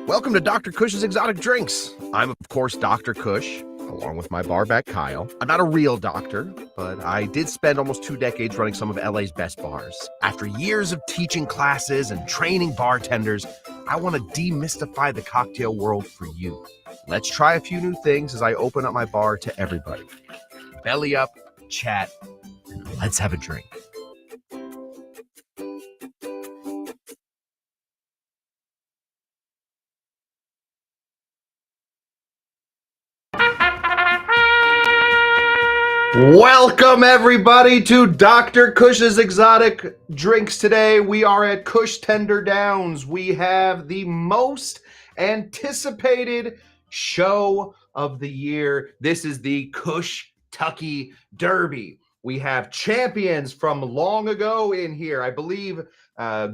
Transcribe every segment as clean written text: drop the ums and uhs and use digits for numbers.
Welcome to Dr. Cush's Exotic Drinks. I'm, of course, Dr. Cush, along with my barback Kyle. I'm not a real doctor, but I did spend almost 2 decades running some of LA's best bars. After years of teaching classes and training bartenders, I want to demystify the cocktail world for you. Let's try a few new things as I open up my bar to everybody. Belly up, chat, and let's have a drink. Welcome, everybody, to Dr. Cush's Exotic Drinks. Today, we are at Cush Tender Downs. We have the most anticipated show of the year. This is the CushTucky Derby. We have champions from long ago in here. I believe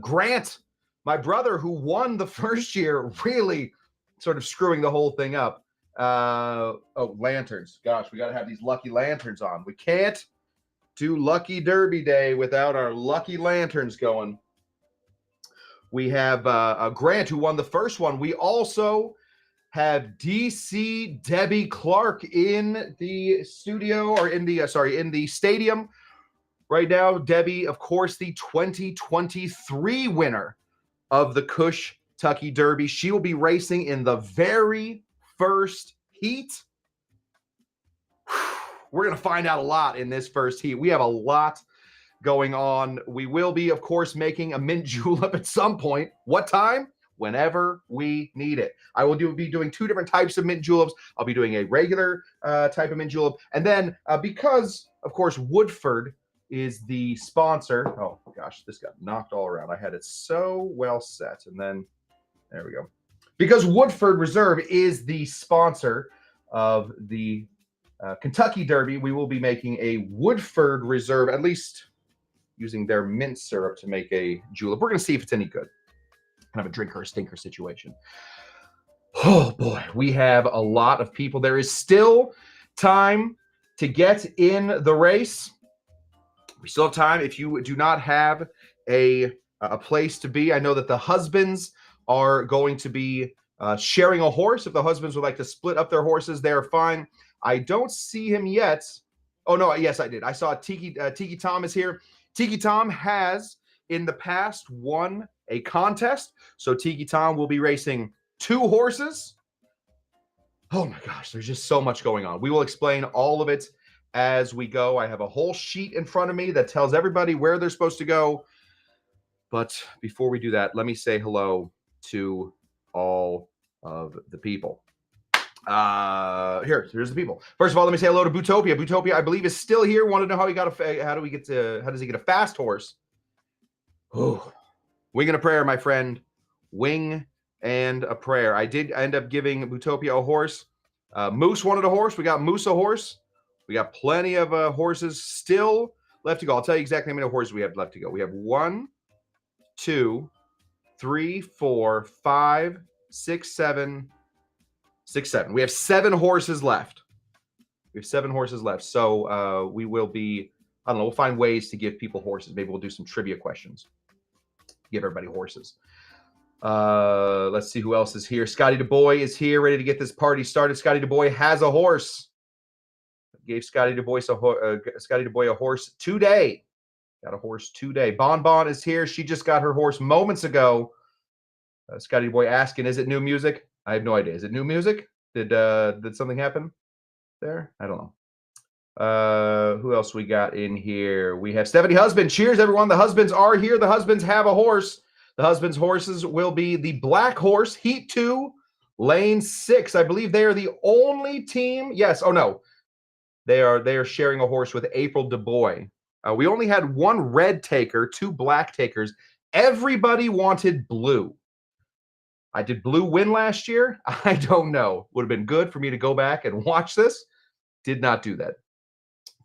Grant, my brother, who won the first year, really sort of screwing the whole thing up. Lanterns. Gosh, we got to have these lucky lanterns on. We can't do Lucky Derby Day without our lucky lanterns going. We have Grant, who won the first one. We also have DC Debbie Clark in the studio, or in the stadium right now. Debbie, of course, the 2023 winner of the CushTucky Derby. She will be racing in the very first heat. We're going to find out a lot in this first heat. We have a lot going on. We will be, of course, making a mint julep at some point. What time? Whenever we need it. I will be doing 2 different types of mint juleps. I'll be doing a regular type of mint julep. And then because, of course, Woodford is the sponsor. Oh, gosh, this got knocked all around. I had it so well set. And then, there we go. Because Woodford Reserve is the sponsor of the Kentucky Derby, we will be making a Woodford Reserve, at least using their mint syrup to make a julep. We're going to see if it's any good. Kind of a drinker or stinker situation. Oh, boy. We have a lot of people. There is still time to get in the race. We still have time. If you do not have a place to be, I know that the husbands are going to be sharing a horse. If the husbands would like to split up their horses, they're fine. I don't see him yet. Oh, no, yes, I did. I saw Tiki Tom is here. Tiki Tom has, in the past, won a contest. So Tiki Tom will be racing 2 horses. Oh, my gosh, there's just so much going on. We will explain all of it as we go. I have a whole sheet in front of me that tells everybody where they're supposed to go. But before we do that, let me say hello to all of the people. Here's the people. First of all, let me say hello to Bootopia. Bootopia, I believe, is still here. Want to know how he got how does he get a fast horse? Oh, wing and a prayer, my friend. Wing and a prayer. I did end up giving Bootopia a horse. Moose wanted a horse. We got Moose a horse. We got plenty of horses still left to go. I'll tell you exactly how many horses we have left to go. We have 1, 2, 3, 4, 5, 6, 7. We have 7 horses left. So we will be, I don't know, we'll find ways to give people horses. Maybe we'll do some trivia questions. Give everybody horses. Let's see who else is here. Scotty DuBois is here, ready to get this party started. Scotty DuBois has a horse. Gave Scotty DuBois a horse today. Got a horse today. Bon Bon is here. She just got her horse moments ago. Scotty DuBois asking, is it new music? I have no idea. Is it new music? Did something happen there? I don't know. Who else we got in here? We have Stephanie Husband. Cheers, everyone. The husbands are here. The husbands have a horse. The husbands' horses will be the Black Horse, Heat 2, Lane 6. I believe they are the only team. Yes. Oh, no. They are sharing a horse with April DuBois. We only had 1 red taker, 2 black takers. Everybody wanted blue. Did blue win last year? I don't know. Would have been good for me to go back and watch this. Did not do that.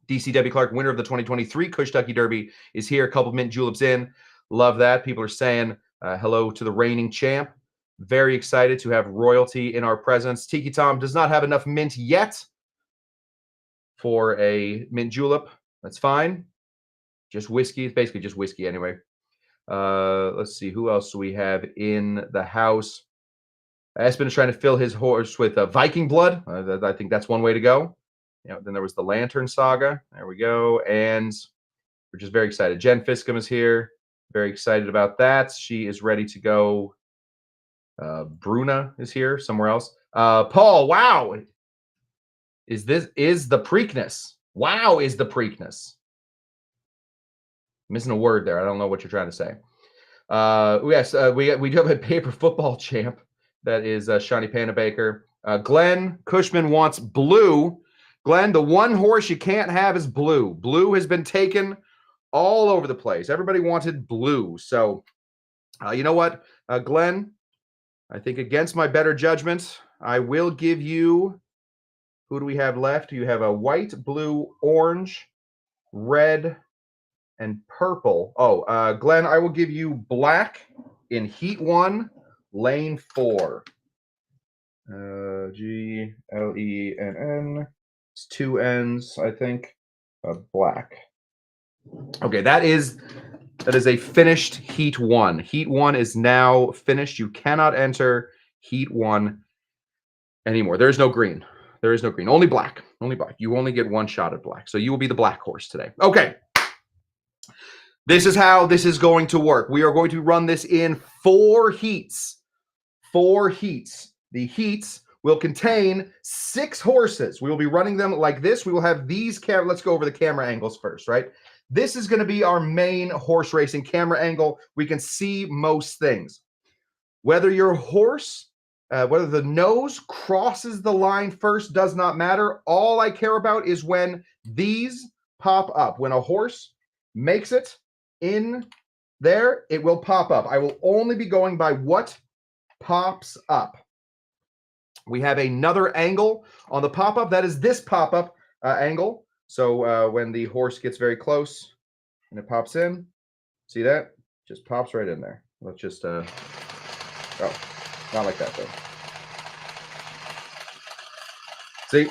DCW Clark, winner of the 2023 CushTucky Derby, is here. A couple mint juleps in. Love that. People are saying hello to the reigning champ. Very excited to have royalty in our presence. Tiki Tom does not have enough mint yet for a mint julep. That's fine. Just whiskey. It's basically just whiskey anyway. Let's see. Who else do we have in the house? Espen is trying to fill his horse with Viking blood. I think that's one way to go. Then there was the Lantern Saga. There we go. And we're just very excited. Jen Fiscum is here. Very excited about that. She is ready to go. Bruna is here somewhere else. Paul, wow. Is the Preakness. Wow, is the Preakness. Missing a word there. I don't know what you're trying to say. Yes, we do have a paper football champ. That is Shawnee Panda Baker. Glenn Cushman wants blue. Glenn, the one horse you can't have is blue. Blue has been taken all over the place. Everybody wanted blue. So, you know what, Glenn? I think against my better judgment, I will give you, who do we have left? You have a white, blue, orange, red, and purple. Oh, Glenn, I will give you black in Heat 1, Lane 4. GLENN. It's 2 N's, I think. Black. Okay, that is a finished Heat 1. Heat 1 is now finished. You cannot enter Heat 1 anymore. There is no green. There is no green. Only black. Only black. You only get one shot at black. So you will be the black horse today. Okay. This is how this is going to work. We are going to run this in 4 heats. 4 heats. The heats will contain 6 horses. We will be running them like this. We will have these let's go over the camera angles first, right? This is going to be our main horse racing camera angle. We can see most things. Whether your horse, whether the nose crosses the line first does not matter. All I care about is when these pop up. When a horse makes it in there, it will pop up. I will only be going by what pops up. We have another angle on the pop-up. That is this pop-up angle. So when the horse gets very close and it pops in, see that? Just pops right in there. Let's just, oh, not like that though. See?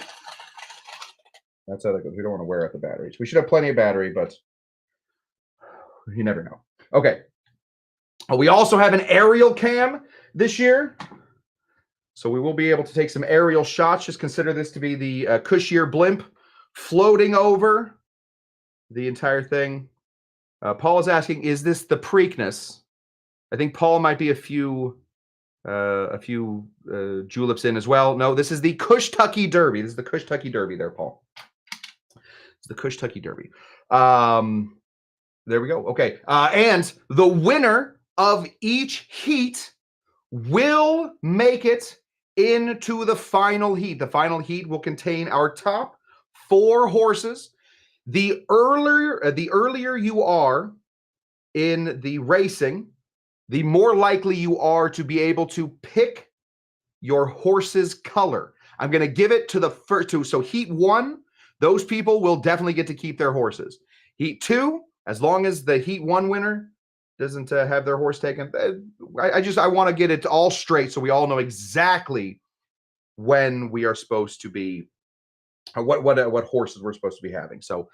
That's how that goes. We don't want to wear out the batteries. We should have plenty of battery, but you never know. Okay. We also have an aerial cam this year. So we will be able to take some aerial shots. Just consider this to be the Cushier blimp floating over the entire thing. Paul is asking, is this the Preakness? I think Paul might be a few juleps in as well. No, this is the CushTucky Derby. This is the CushTucky Derby there, Paul. It's the CushTucky Derby. There we go. Okay. And the winner of each heat will make it into the final heat. The final heat will contain our top 4 horses. The earlier you are in the racing, the more likely you are to be able to pick your horse's color. I'm going to give it to the first two. So Heat 1, those people will definitely get to keep their horses. Heat 2, as long as the Heat 1 winner doesn't have their horse taken, I want to get it all straight so we all know exactly when we are supposed to be, what horses we're supposed to be having. So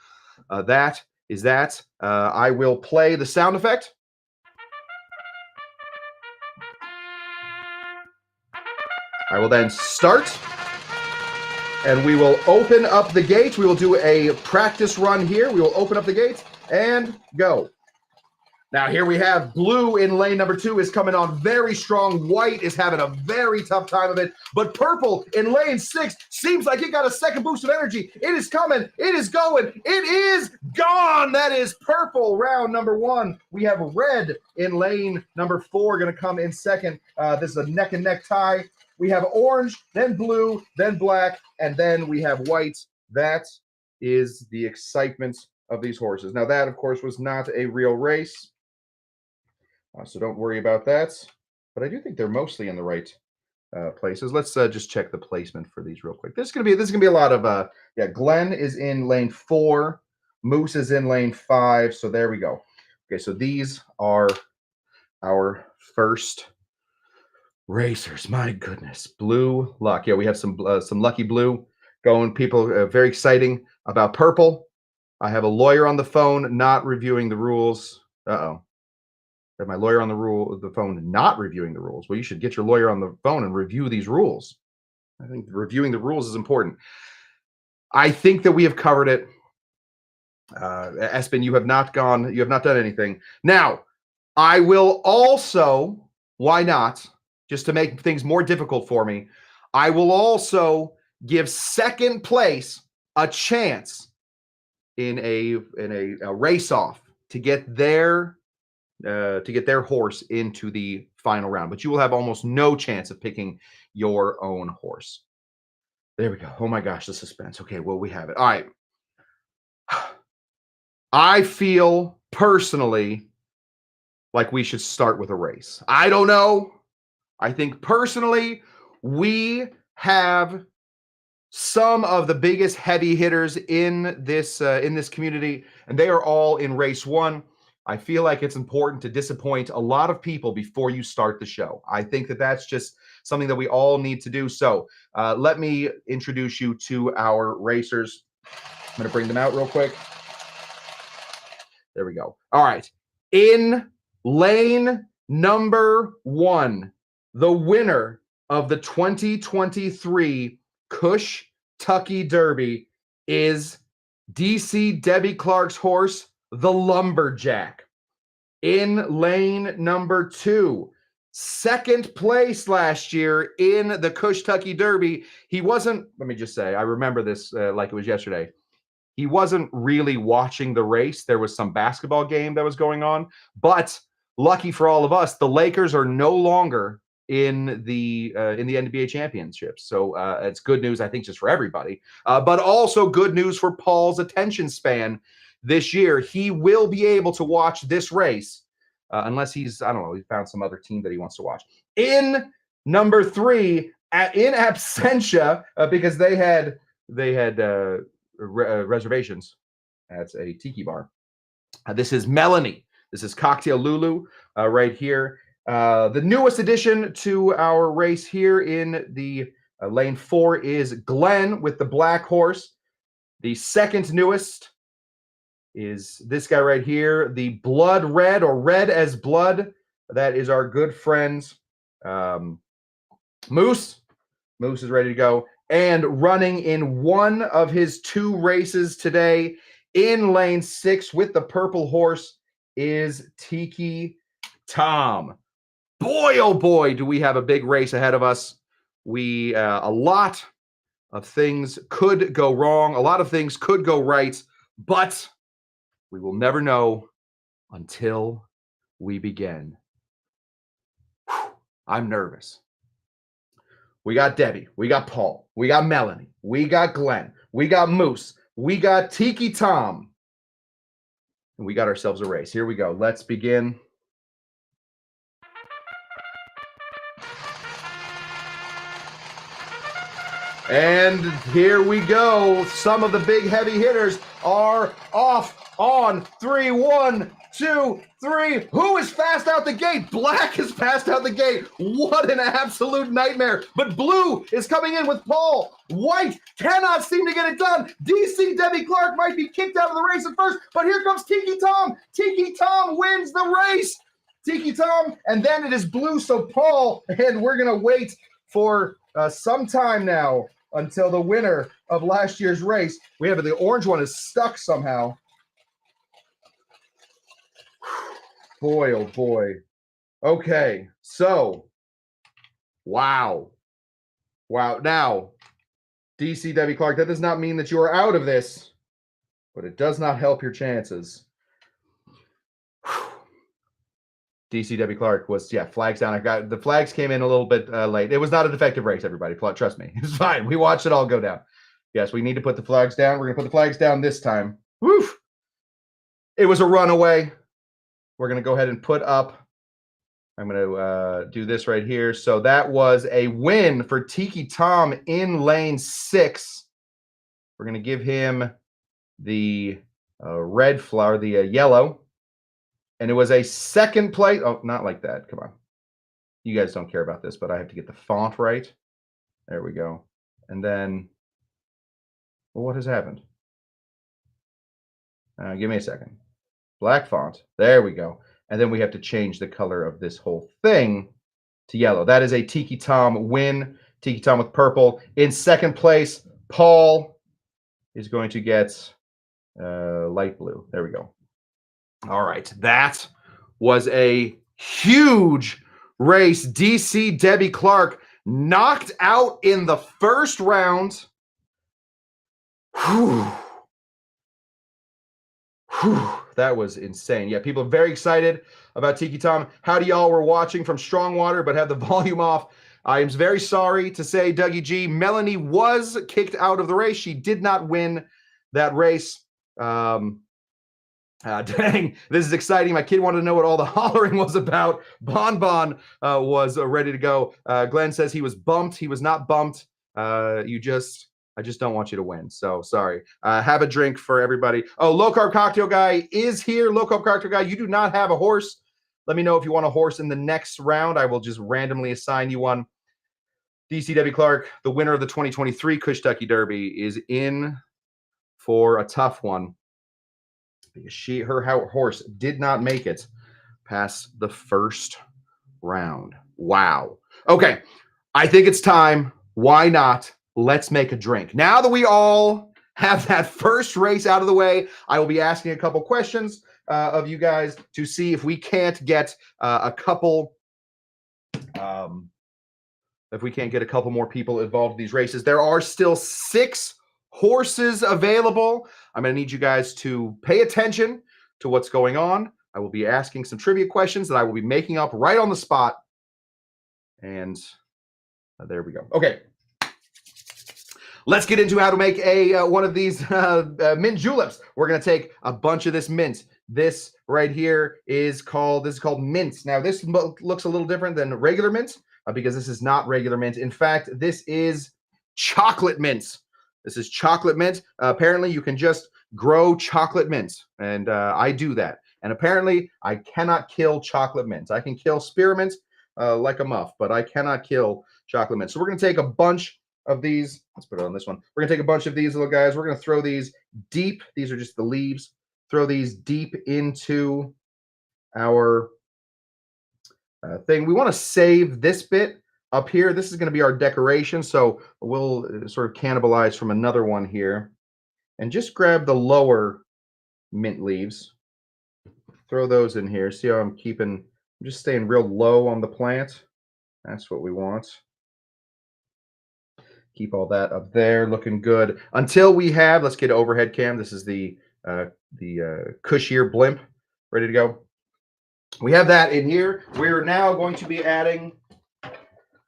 that is that. I will play the sound effect. I will then start, and we will open up the gate. We will do a practice run here. We will open up the gate and go. Now here we have blue in lane number 2 is coming on very strong. White is having a very tough time of it. But purple in lane 6 seems like it got a second boost of energy. It is coming. It is going. It is gone. That is purple, round number 1. We have red in lane number 4 going to come in second. This is a neck and neck tie. We have orange, then blue, then black, and then we have white. That is the excitement of these horses. Now that, of course, was not a real race. So don't worry about that. But I do think they're mostly in the right places. Let's just check the placement for these real quick. This is gonna be a lot of yeah. Glenn is in lane 4. Moose is in lane 5. So there we go. Okay, so these are our first racers. My goodness, blue luck. Yeah, we have some lucky blue going. People very exciting about purple. I have a lawyer on the phone not reviewing the rules. Uh-oh. I have my lawyer on the phone not reviewing the rules. Well, you should get your lawyer on the phone and review these rules. I think reviewing the rules is important. I think that we have covered it. Espen, you have not done anything. Now, I will also, why not, just to make things more difficult for me, I will also give second place a chance in a race off to get their horse into the final round. But you will have almost no chance of picking your own horse. There we go. Oh my gosh, the suspense. Okay, well, we have it. All right. I feel personally like we should start with a race. I don't know. I think personally, we have some of the biggest heavy hitters in this community, and they are all in race 1. I feel like it's important to disappoint a lot of people before you start the show. I think that that's just something that we all need to do. So let me introduce you to our racers. I'm going to bring them out real quick. There we go. All right. In lane number 1, the winner of the 2023 CushTucky Derby is DC Debbie Clark's horse, the Lumberjack. In lane number 2, second place last year in the CushTucky Derby. He wasn't, let me just say, I remember this like it was yesterday. He wasn't really watching the race. There was some basketball game that was going on, but lucky for all of us, the Lakers are no longer in the NBA championships. So it's good news, I think, just for everybody, but also good news for Paul's attention span this year. He will be able to watch this race unless he's, I don't know, he found some other team that he wants to watch. In number 3, in absentia, because they had reservations at a tiki bar. This is Melanie. This is Cocktail Lulu right here. The newest addition to our race here in the lane 4 is Glenn with the black horse. The second newest is this guy right here, the blood red, or red as blood. That is our good friends Moose. Moose is ready to go. And running in one of his 2 races today in lane 6 with the purple horse is Tiki Tom. Boy, oh boy, do we have a big race ahead of us. We a lot of things could go wrong. A lot of things could go right, but we will never know until we begin. Whew, I'm nervous. We got Debbie. We got Paul. We got Melanie. We got Glenn. We got Moose. We got Tiki Tom. And we got ourselves a race. Here we go. Let's begin. And here we go. Some of the big heavy hitters are off on 3, 1, 2, 3. Who is fast out the gate? Black is fast out the gate. What an absolute nightmare. But blue is coming in with Paul. White cannot seem to get it done. DC Debbie Clark might be kicked out of the race at first, but here comes Tiki Tom. Tiki Tom wins the race. Tiki Tom, and then it is blue, so Paul, and we're going to wait for some time now until the winner of last year's race. We have the orange one is stuck somehow. Boy, oh boy. Okay, so, wow. Now, DC Debbie Clark, that does not mean that you are out of this, but it does not help your chances. DC Debbie Clark was, flags down. The flags came in a little bit late. It was not a defective race, everybody. Trust me. It's fine. We watched it all go down. Yes, we need to put the flags down. We're going to put the flags down this time. Woof. It was a runaway. We're going to go ahead and put up I'm going to do this right here. So that was a win for Tiki Tom in lane 6. We're going to give him the red flower, the yellow. And it was a second place. Oh, not like that. Come on. You guys don't care about this, but I have to get the font right. There we go. And then, well, what has happened? Give me a second. Black font. There we go. And then we have to change the color of this whole thing to yellow. That is a Tiki Tom win. Tiki Tom with purple. In second place, Paul is going to get light blue. There we go. All right. That was a huge race. DC Debbie Clark knocked out in the first round. Whew. Whew, that was insane. Yeah, people are very excited about Tiki Tom. Howdy, y'all. We're watching from Strongwater, but have the volume off. I am very sorry to say, Dougie G, Melanie was kicked out of the race. She did not win that race. Dang, this is exciting. My kid wanted to know what all the hollering was about. Bon was ready to go. Glenn says he was bumped. He was not bumped. I just don't want you to win. So sorry. Have a drink for everybody. Oh, Low Carb Cocktail Guy is here. Low Carb Cocktail Guy, you do not have a horse. Let me know if you want a horse in the next round. I will just randomly assign you one. DCW Clark, the winner of the 2023 CushTucky Derby, is in for a tough one because her horse did not make it past the first round. Wow. Okay, I think it's time. Why not? Let's make a drink. Now that we all have that first race out of the way, I will be asking a couple questions of you guys to see if we can't get a couple more people involved in these races. There are still 6 horses available. I'm going to need you guys to pay attention to what's going on. I will be asking some trivia questions that I will be making up right on the spot. And there we go. Okay. Let's get into how to make a one of these mint juleps. We're going to take a bunch of this mint. This right here is called mint. Now, this looks a little different than regular mint because this is not regular mint. In fact, this is chocolate mint. This is chocolate mint. Apparently, you can just grow chocolate mint, and I do that. And apparently, I cannot kill chocolate mint. I can kill spearmint like a muff, but I cannot kill chocolate mint. So we're going to take a bunch of these. Let's put it on this one. We're gonna take a bunch of these little guys. We're gonna throw these deep. These are just the leaves. Throw these deep into our thing. We want to save this bit up here. This is going to be our decoration, so we'll sort of cannibalize from another one here and just grab the lower mint leaves. Throw those in here. See how I'm just staying real low on the plant. That's what we want. Keep all that up there, looking good. Until we have, let's get overhead cam. This is the Cushier blimp, ready to go. We have that in here. We're now going to be adding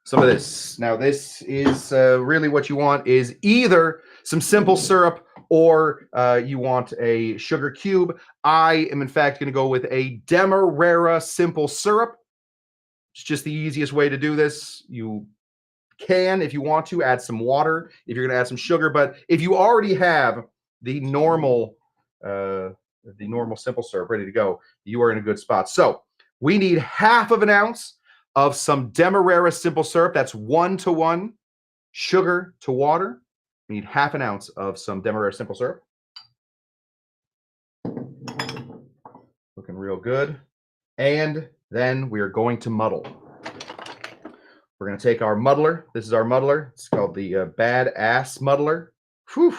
some of this. Now, this is really what you want is either some simple syrup or you want a sugar cube. I am, in fact, going to go with a Demerara simple syrup. It's just the easiest way to do this. You can, if you want to, add some water if you're going to add some sugar, but if you already have the normal simple syrup ready to go, you are in a good spot. So we need 1/2 ounce of some Demerara simple syrup. That's 1-to-1 sugar to water. We need 1/2 ounce of some Demerara simple syrup. Looking real good. And then we are going to muddle. We're going to take our muddler. This is our muddler. It's called the Badass Muddler. Whew.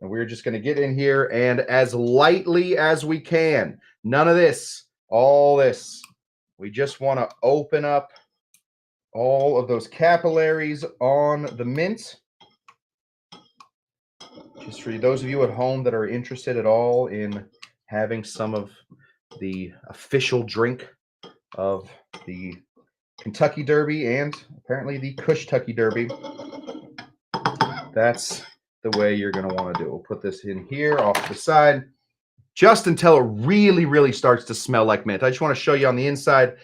And we're just going to get in here and as lightly as we can. None of this. All this. We just want to open up all of those capillaries on the mint. Just for those of you at home that are interested at all in having some of the official drink of the Kentucky Derby and apparently the CushTucky Derby. That's the way you're going to want to do it. We'll put this in here off to the side just until it really, really starts to smell like mint. I just want to show you on the inside.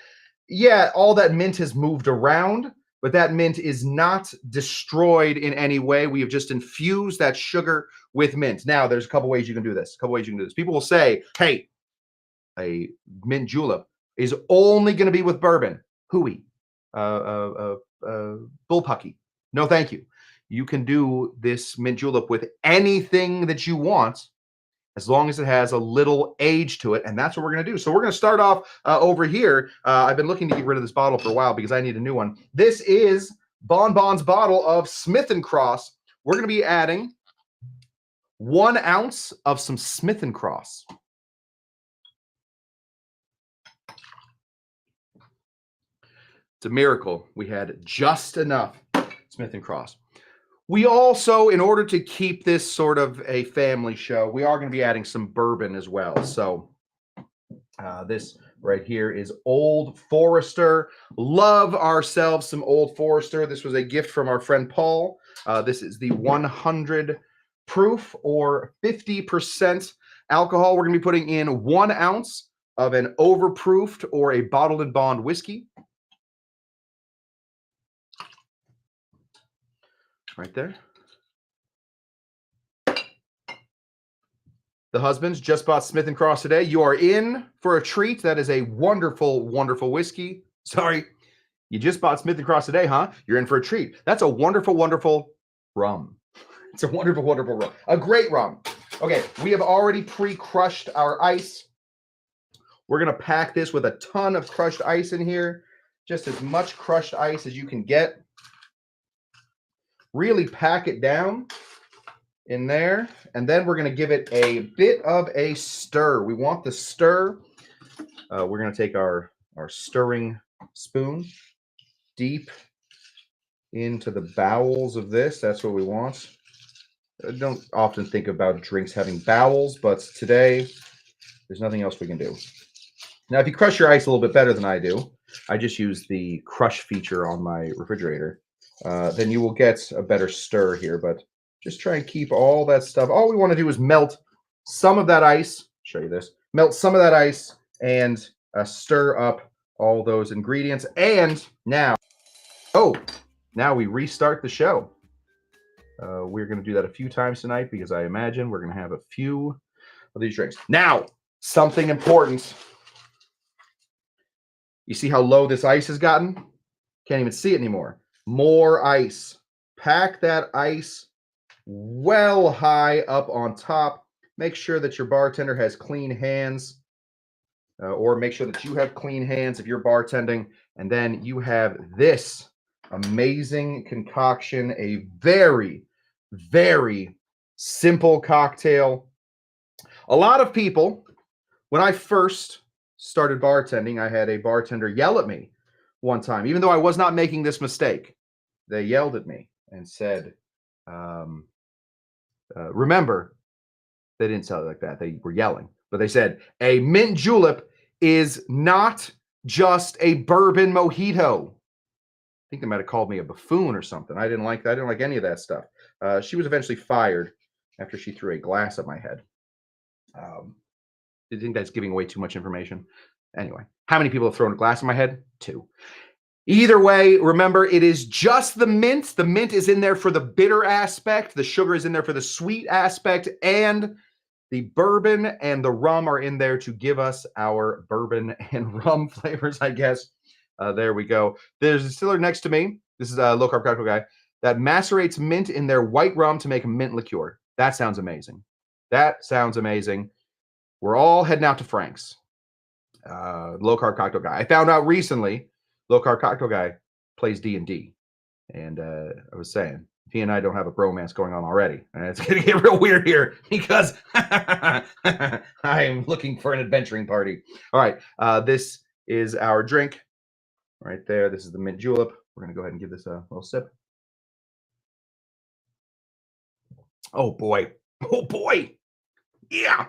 Yeah, all that mint has moved around, but that mint is not destroyed in any way. We have just infused that sugar with mint. Now, there's a couple ways you can do this. A couple ways you can do this. People will say, hey, a mint julep is only going to be with bourbon. Hooey, bullpucky. No, thank you. You can do this mint julep with anything that you want, as long as it has a little age to it. And that's what we're going to do. So we're going to start off over here. I've been looking to get rid of this bottle for a while because I need a new one. This is Bon Bon's bottle of Smith & Cross. We're going to be adding 1 ounce of some Smith & Cross. It's a miracle. We had just enough Smith & Cross. We also, in order to keep this sort of a family show, we are going to be adding some bourbon as well. So this right here is Old Forester. Love ourselves some Old Forester. This was a gift from our friend Paul. This is the 100 proof or 50% alcohol. We're going to be putting in 1 ounce of an overproofed or a bottled and bond whiskey. Right there. The husbands just bought Smith & Cross today. You are in for a treat. That is a wonderful, wonderful whiskey. Sorry, you just bought Smith & Cross today, huh? You're in for a treat. That's a wonderful, wonderful rum. It's a wonderful, wonderful rum. A great rum. Okay, we have already pre-crushed our ice. We're going to pack this with a ton of crushed ice in here. Just as much crushed ice as you can get. Really pack it down in there, and then we're going to give it a bit of a stir. We want the stir. We're going to take our stirring spoon deep into the bowels of this. That's what we want. I don't often think about drinks having bowels, but today there's nothing else we can do. Now, if you crush your ice a little bit better than I do, I just use the crush feature on my refrigerator. Then you will get a better stir here, but just try and keep all that stuff. All we want to do is melt some of that ice. Show you this. Melt some of that ice and stir up all those ingredients. And now, now we restart the show. We're going to do that a few times tonight because I imagine we're going to have a few of these drinks. Now, something important. You see how low this ice has gotten? Can't even see it anymore. More ice. Pack that ice well high up on top. Make sure that your bartender has clean hands, or make sure that you have clean hands if you're bartending. And then you have this amazing concoction, a very, very simple cocktail. A lot of people, when I first started bartending, I had a bartender yell at me one time, even though I was not making this mistake. They yelled at me and said, remember, they didn't tell it like that. They were yelling, but they said, a mint julep is not just a bourbon mojito. I think they might have called me a buffoon or something. I didn't like that. I didn't like any of that stuff. She was eventually fired after she threw a glass at my head. Do you think that's giving away too much information? Anyway, how many people have thrown a glass at my head? 2. Either way, remember, it is just the mint. The mint is in there for the bitter aspect. The sugar is in there for the sweet aspect. And the bourbon and the rum are in there to give us our bourbon and rum flavors, I guess. There we go. There's a distiller next to me. This is a low-carb cocktail guy that macerates mint in their white rum to make a mint liqueur. That sounds amazing. That sounds amazing. We're all heading out to Frank's. Low-carb cocktail guy. I found out recently low-carb cocktail guy plays D&D. And I was saying, he and I don't have a bromance going on already. And it's going to get real weird here because I'm looking for an adventuring party. All right. This is our drink right there. This is the mint julep. We're going to go ahead and give this a little sip. Oh, boy. Oh, boy. Yeah.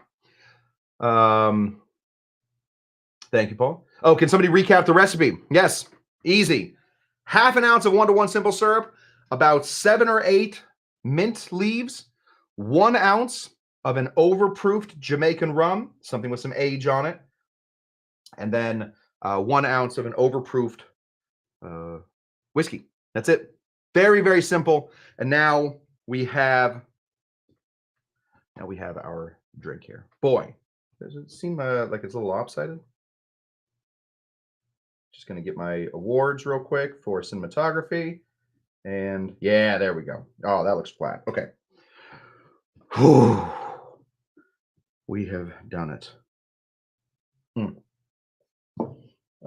Thank you, Paul. Oh, can somebody recap the recipe? Yes, easy. Half an ounce of 1-to-1 simple syrup, about 7 or 8 mint leaves, 1 ounce of an overproofed Jamaican rum, something with some age on it, and then 1 ounce of an overproofed whiskey. That's it. Very, very simple. And now we have our drink here. Boy, does it seem like it's a little lopsided? Just going to get my awards real quick for cinematography. And yeah, there we go. Oh, that looks flat. Okay. Whew. We have done it.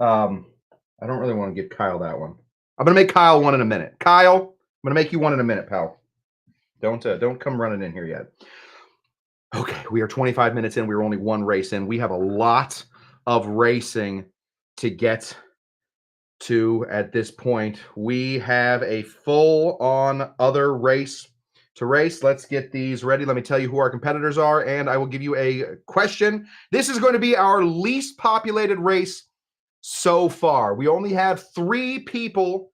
I don't really want to give Kyle that one. I'm going to make Kyle one in a minute. Kyle, I'm going to make you one in a minute, pal. Don't come running in here yet. Okay, we are 25 minutes in. We were only 1 race in. We have a lot of racing to get to at this point. We have a full-on other race to race. Let's get these ready. Let me tell you who our competitors are, and I will give you a question. This is going to be our least populated race so far. We only have 3 people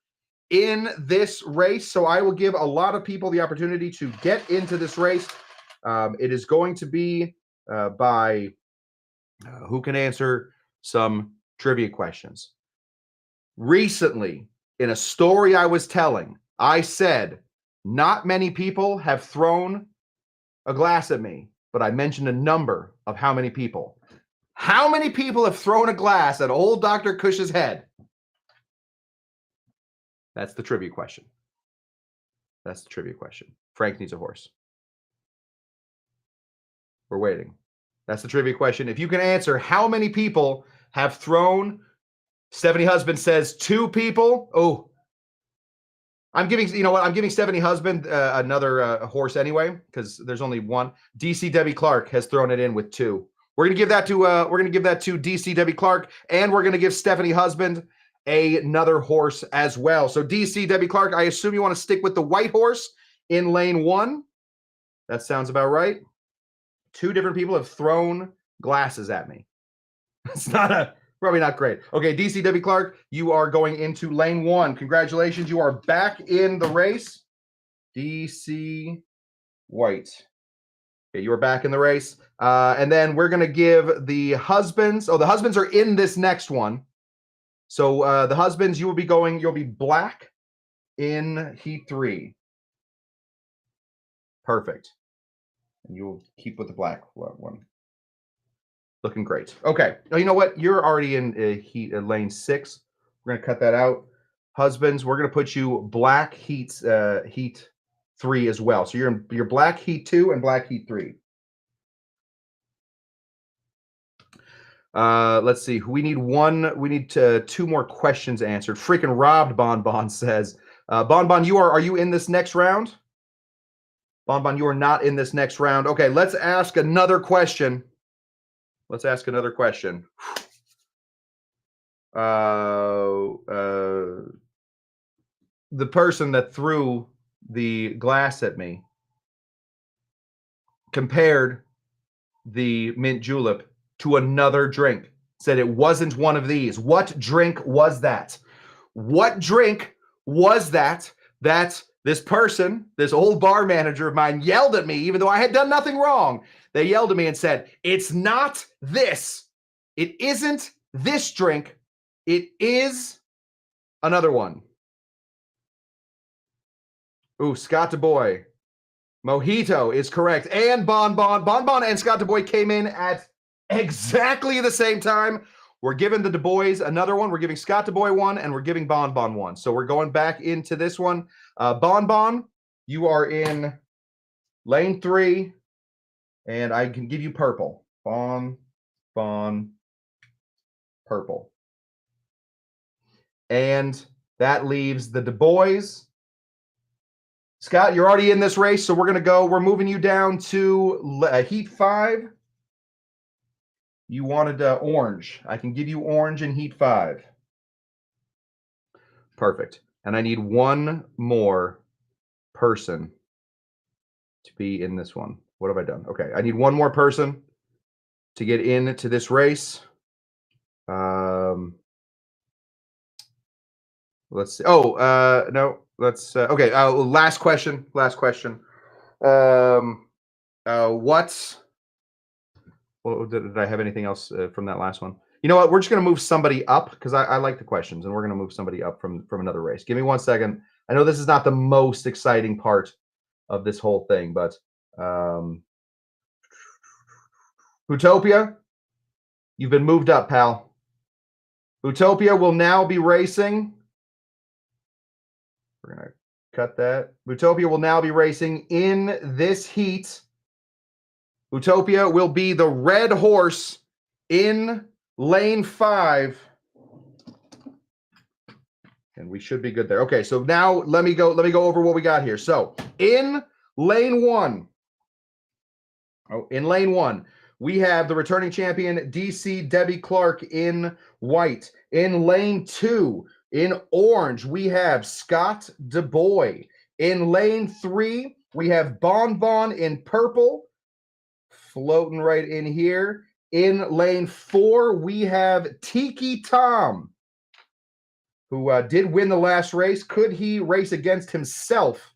in this race, so I will give a lot of people the opportunity to get into this race. It is going to be by who can answer some trivia questions. Recently, in a story I was telling, I said, not many people have thrown a glass at me, but I mentioned a number of how many people. How many people have thrown a glass at old Dr. Cush's head? That's the trivia question. That's the trivia question. Frank needs a horse. We're waiting. That's the trivia question. If you can answer how many people have thrown, Stephanie Husband says 2 people. Oh, I'm giving, you know what? I'm giving Stephanie Husband another horse anyway, because there's only 1. DC Debbie Clark has thrown it in with 2. We're gonna give that to DC Debbie Clark, and we're gonna give Stephanie Husband another horse as well. So DC Debbie Clark, I assume you want to stick with the white horse in lane 1. That sounds about right. 2 different people have thrown glasses at me. It's probably not great. Okay, DC Debbie Clark, you are going into lane 1. Congratulations, you are back in the race. DC White. Okay, you are back in the race. And then we're going to give the husbands. Oh, the husbands are in this next one. So the husbands, you'll be black in heat 3. Perfect. And you'll keep with the black one. Looking great. Okay. Oh, you know what? You're already in lane 6. We're going to cut that out. Husbands, we're going to put you black heat 3 as well. So you're black heat 2 and black heat 3. Let's see. We need 2 more questions answered. Freaking robbed, Bonbon says. Bonbon, are you in this next round? Bonbon, you are not in this next round. Okay, let's ask another question. Let's ask another question. The person that threw the glass at me compared the mint julep to another drink. Said it wasn't one of these. What drink was that? What drink was that this person, this old bar manager of mine, yelled at me, even though I had done nothing wrong? They yelled at me and said, it's not this. It isn't this drink. It is another one. Ooh, Scott DeBoy. Mojito is correct. And Bonbon and Scott DeBoy came in at exactly the same time. We're giving the DeBoys another one. We're giving Scott DeBoy one, and we're giving Bonbon one. So we're going back into this one. Bonbon, you are in lane 3, and I can give you purple. Bon, purple. And that leaves the DeBoys. Scott, you're already in this race, so we're moving you down to heat 5. You wanted orange. I can give you orange in heat 5. Perfect. And I need 1 more person to be in this one. What have I done? Okay, I need 1 more person to get into this race. Let's see. Oh, no. Let's okay. Last question. Did I have anything else from that last one? You know what? We're just going to move somebody up because I like the questions, and we're going to move somebody up from another race. Give me 1 second. I know this is not the most exciting part of this whole thing, but Utopia, you've been moved up, pal. Utopia will now be racing. We're going to cut that. Utopia will now be racing in this heat. Utopia will be the red horse in lane 5. And we should be good there. Okay, so now let me go over what we got here. So in lane 1, we have the returning champion DC Debbie Clark in white. In lane 2, in orange, we have Scott DuBois. In lane 3, we have Bon Bon in purple, floating right in here. In lane 4, we have Tiki Tom, who did win the last race. Could he race against himself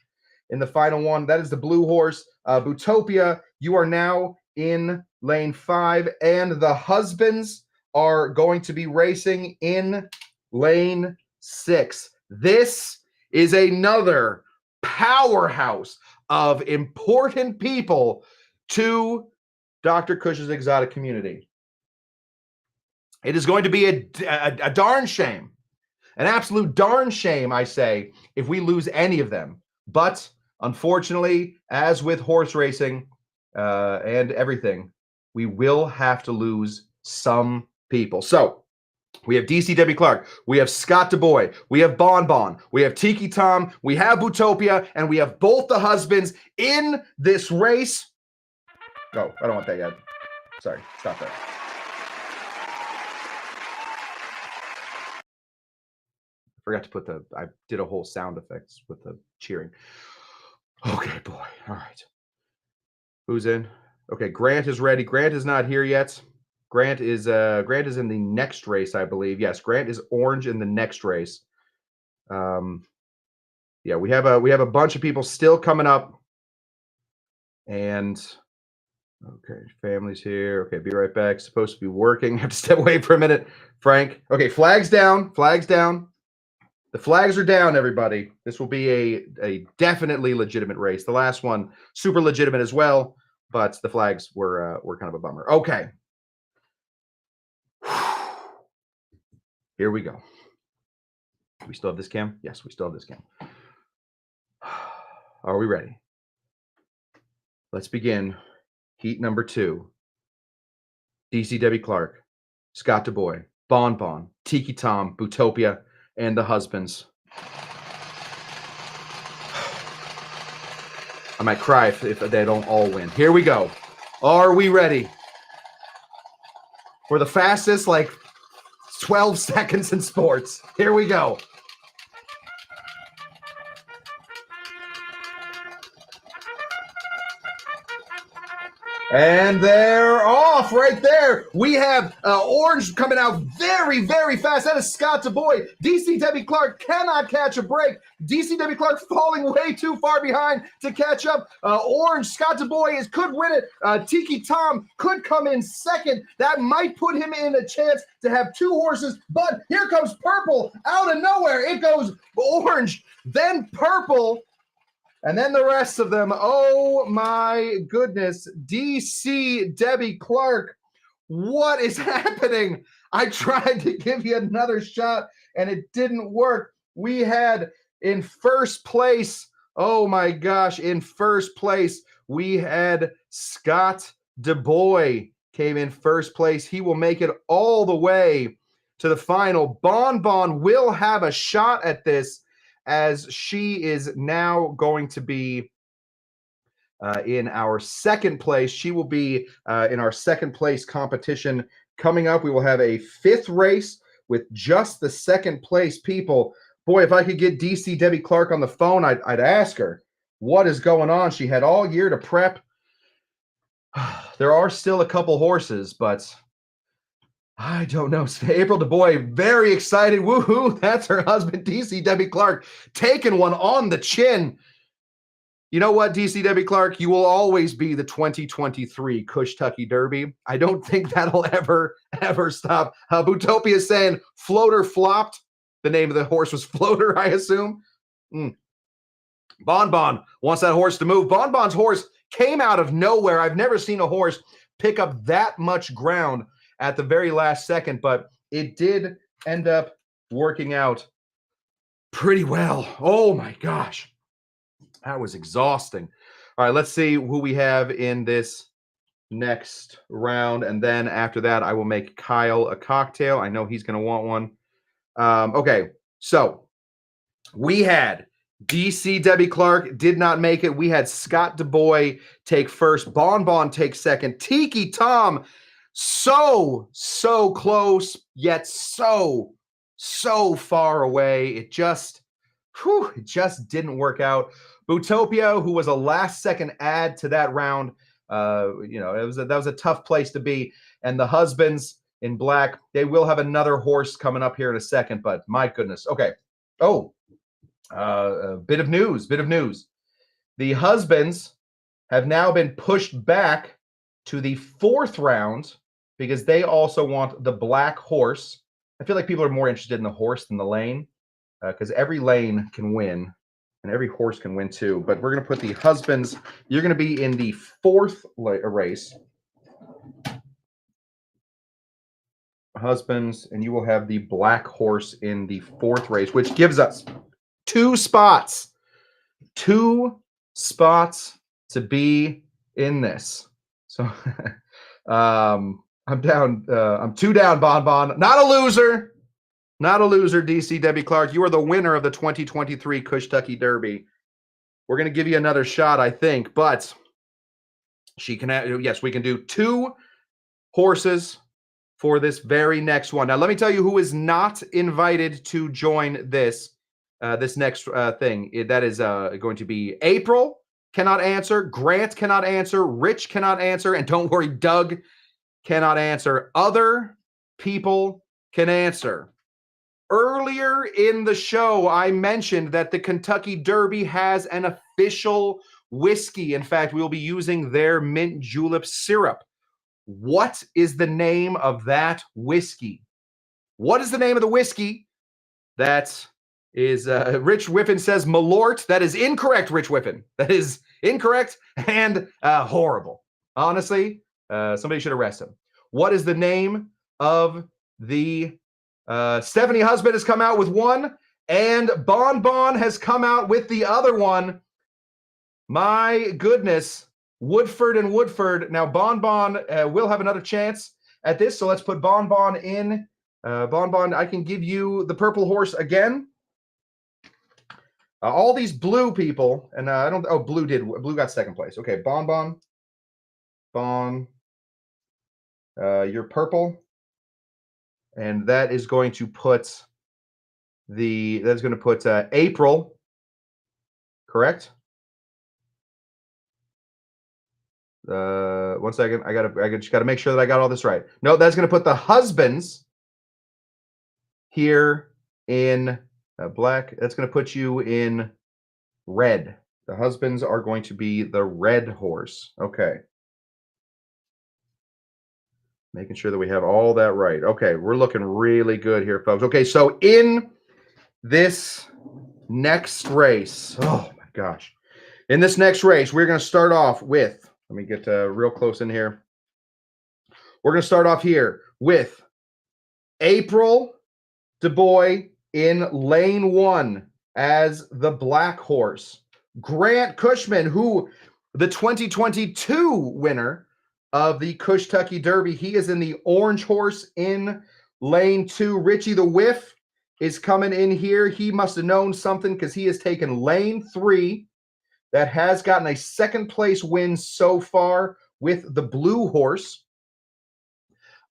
in the final one? That is the blue horse. Bootopia, you are now in lane 5, and the husbands are going to be racing in lane 6. This is another powerhouse of important people to Dr. Cush's exotic community. It is going to be a darn shame. An absolute darn shame, I say, if we lose any of them. But unfortunately, as with horse racing and everything, we will have to lose some people. So we have DC Debbie Clark, we have Scott DuBois, we have Bon Bon, we have Tiki Tom, we have Bootopia, and we have both the husbands in this race. Oh, I don't want that yet. Sorry, stop that. Forgot to put I did a whole sound effects with the cheering. Okay, boy. All right. Who's in? Okay, Grant is ready. Grant is not here yet. Grant is in the next race, I believe. Yes, Grant is orange in the next race. Yeah, we have a bunch of people still coming up. And okay, family's here. Okay, be right back. Supposed to be working. Have to step away for a minute. Frank. Okay, flags down. Flags down. The flags are down, everybody. This will be a definitely legitimate race. The last one, super legitimate as well, but the flags were kind of a bummer. Okay. Here we go. We still have this cam? Yes, we still have this cam. Are we ready? Let's begin heat number 2. DC Debbie Clark, Scott DuBois, Bon Bon, Tiki Tom, Bootopia, and the husbands. I might cry if they don't all win. Here we go. Are we ready? For the fastest, 12 seconds in sports. Here we go. And they're off right there. We have orange coming out very, very fast. That is Scott DuBois. DC Debbie Clark cannot catch a break. DC Debbie Clark falling way too far behind to catch up. Orange, Scott DuBois could win it. Tiki Tom could come in second. That might put him in a chance to have 2 horses. But here comes purple out of nowhere. It goes orange, then purple. And then the rest of them, oh my goodness, DC Debbie Clark, what is happening? I tried to give you another shot and it didn't work. We had in first place, oh my gosh, in first place, we had Scott DuBois came in first place. He will make it all the way to the final. Bon Bon will have a shot at this, as she is now going to be in our second place. She will be in our second place competition coming up. We will have a 5th race with just the second place people. Boy, if I could get DC Debbie Clark on the phone, I'd ask her what is going on. She had all year to prep. There are still a couple horses, but I don't know. April DuBois, very excited. Woohoo! That's her husband, DC Debbie Clark, taking one on the chin. You know what, DCW Clark? You will always be the 2023 CushTucky Derby. I don't think that'll ever stop. Bootopia is saying Floater flopped. The name of the horse was Floater, I assume. Bon Bon wants that horse to move. Bon Bon's horse came out of nowhere. I've never seen a horse pick up that much ground at the very last second, but it did end up working out pretty well. Oh my gosh. That was exhausting. All right, let's see who we have in this next round. And then after that, I will make Kyle a cocktail. I know he's going to want one. Okay, so we had DC Debbie Clark did not make it. We had Scott DuBois take first. Bon Bon take second. Tiki Tom, so close, yet so far away. It just didn't work out. Bootopia, who was a last-second add to that round, that was a tough place to be. And the husbands in black, they will have another horse coming up here in a second, but my goodness. Okay. Oh, a bit of news. The husbands have now been pushed back to the 4th round because they also want the black horse. I feel like people are more interested in the horse than the lane because every lane can win and every horse can win too. But we're going to put the husbands. You're going to be in the 4th race. Husbands, and you will have the black horse in the 4th race, which gives us 2 spots. 2 spots to be in this. So I'm down. I'm 2 down, Bon Bon. Not a loser. Not a loser, DC Debbie Clark. You are the winner of the 2023 CushTucky Derby. We're going to give you another shot, I think, but she can. Yes, we can do 2 horses for this very next one. Now, let me tell you who is not invited to join this next thing. That is going to be April cannot answer, Grant cannot answer, Rich cannot answer, and don't worry, Doug cannot answer. Other people can answer. Earlier in the show, I mentioned that the Kentucky Derby has an official whiskey. In fact, we will be using their mint julep syrup. What is the name of that whiskey? What is the name of the whiskey? That is Rich Whiffen says Malort. That is incorrect, Rich Whiffen. That is incorrect and horrible. Honestly, somebody should arrest him. What is the name of the Stephanie Husband has come out with one, and Bon Bon has come out with the other one. My goodness, Woodford and Woodford. Now, Bon Bon will have another chance at this, so let's put Bon Bon in. Bon Bon, I can give you the purple horse again. All these blue people, and I don't. Oh, blue got 2nd place. Okay, Bon Bon, you're purple. And that is going to put April, correct? 1 second. I just gotta make sure that I got all this right. No, that's gonna put the husbands here in black. That's gonna put you in red. The husbands are going to be the red horse. Okay. Making sure that we have all that right. Okay, we're looking really good here, folks. Okay, so in this next race, oh my gosh. In this next race, we're going to start off with, let me get real close in here. We're going to start off here with April DuBois in lane 1 as the black horse. Grant Cushman, who the 2022 winner of the CushTucky Derby. He is in the orange horse in lane 2. Richie the Whiff is coming in here. He must have known something because he has taken lane 3. That has gotten a 2nd place win so far with the blue horse.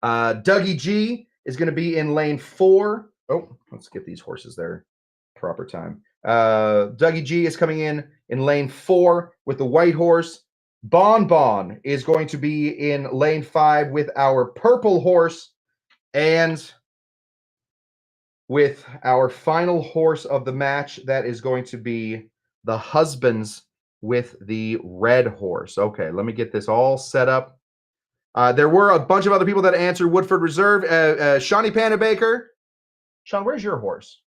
Dougie G is going to be in lane 4. Oh, let's get these horses there proper time. Dougie G is coming in lane 4 with the white horse. Bon Bon is going to be in lane 5 with our purple horse, and with our final horse of the match, that is going to be the husbands with the red horse. Okay, let me get this all set up. There were a bunch of other people that answered Woodford Reserve. Shawnee Baker. Sean, where's your horse?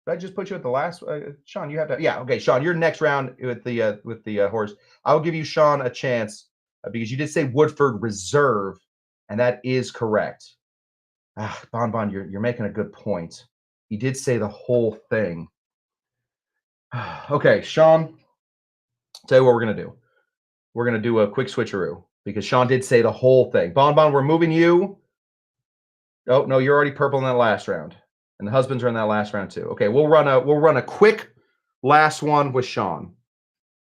Did I just put you at the last? Sean, you have to. Yeah, okay, Sean, you're next round with the horse. I'll give you, Sean, a chance because you did say Woodford Reserve, and that is correct. Bon, you're making a good point. He did say the whole thing. Okay, Sean, tell you what we're gonna do. We're gonna do a quick switcheroo because Sean did say the whole thing. Bon, we're moving you. Oh no, you're already purple in that last round, and the husbands are in that last round too. Okay, we'll run a quick last one with Sean.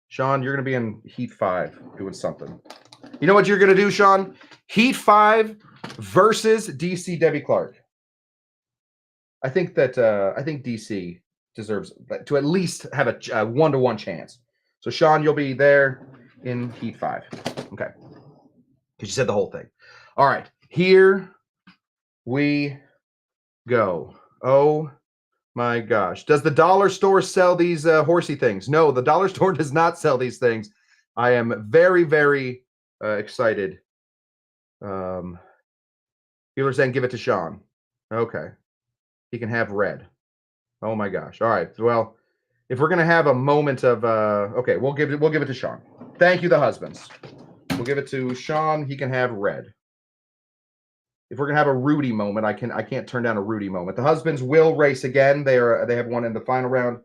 Sean, you're gonna be in Heat 5 doing something. You know what you're gonna do, Sean? Heat 5 versus DC Debbie Clark. I think DC deserves to at least have a 1-to-1 chance. So Sean, you'll be there in Heat 5. Okay. Because you said the whole thing. All right. Here we go. Oh my gosh. Does the dollar store sell these horsey things? No, the dollar store does not sell these things. I am very, very excited. People are saying give it to Sean. Okay. He can have red. Oh my gosh. All right. Well, if we're gonna have a moment of okay, we'll give it to Sean. Thank you, the husbands. We'll give it to Sean. He can have red. If we're gonna have a Rudy moment, I can't turn down a Rudy moment. The husbands will race again. They have one in the final round.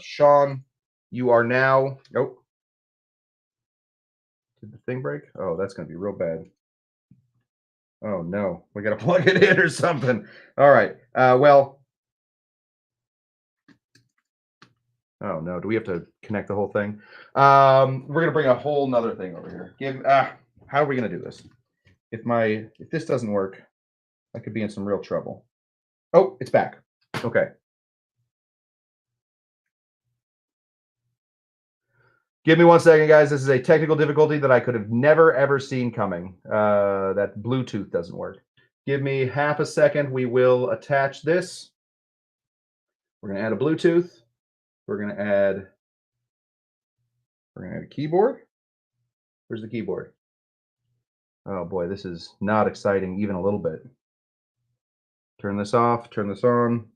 Sean, you are now. Nope. Did the thing break? Oh, that's gonna be real bad. Oh no, we gotta plug it in or something. All right. Well. Oh no, do we have to connect the whole thing? We're gonna bring a whole nother thing over here. How are we gonna do this? If this doesn't work, I could be in some real trouble. Oh, it's back. Okay. Give me 1 second, guys. This is a technical difficulty that I could have never ever seen coming. That Bluetooth doesn't work. Give me half a second. We will attach this. We're gonna add a Bluetooth. We're gonna add a keyboard. Where's the keyboard? Oh boy, this is not exciting even a little bit. Turn this off, turn this on.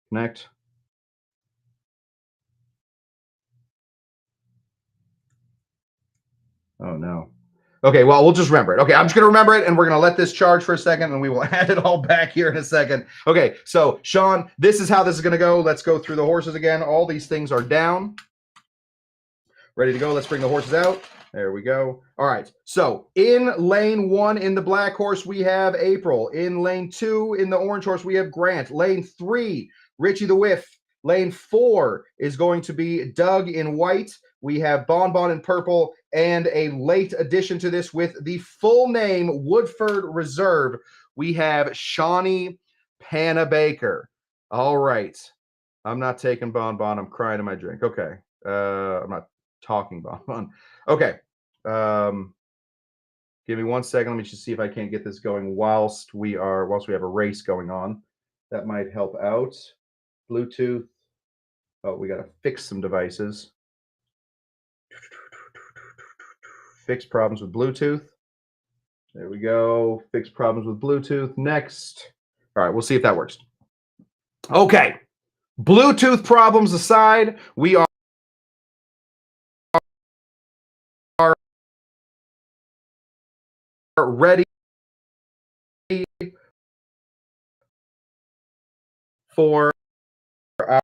Connect. Oh no. Okay, well, we'll just remember it. Okay, I'm just gonna remember it and we're gonna let this charge for a second and we will add it all back here in a second. Okay, so Sean, this is how this is gonna go. Let's go through the horses again. All these things are down. Ready to go. Let's bring the horses out. There we go. All right. So in lane 1 in the black horse, we have April. In lane 2 in the orange horse, we have Grant. Lane 3, Richie the Whiff. Lane 4 is going to be Doug in white. We have Bon in purple, and a late addition to this with the full name Woodford Reserve. We have Shawnee Baker. All right. I'm not taking Bon. I'm crying in my drink. Okay. I'm not talking Bon. Okay. Give me 1 second. Let me just see if I can't get this going whilst we have a race going on. That might help out. Bluetooth. Oh, we got to fix some devices. Fix problems with Bluetooth. There we go. Fix problems with Bluetooth. Next. All right, we'll see if that works. Okay. Bluetooth problems aside, we are ready for our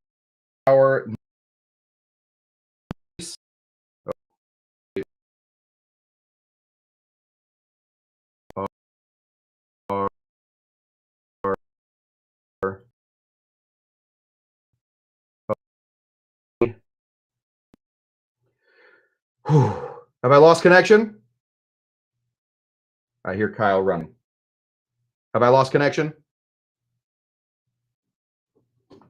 Have I lost connection? I hear Kyle running. Have I lost connection? Have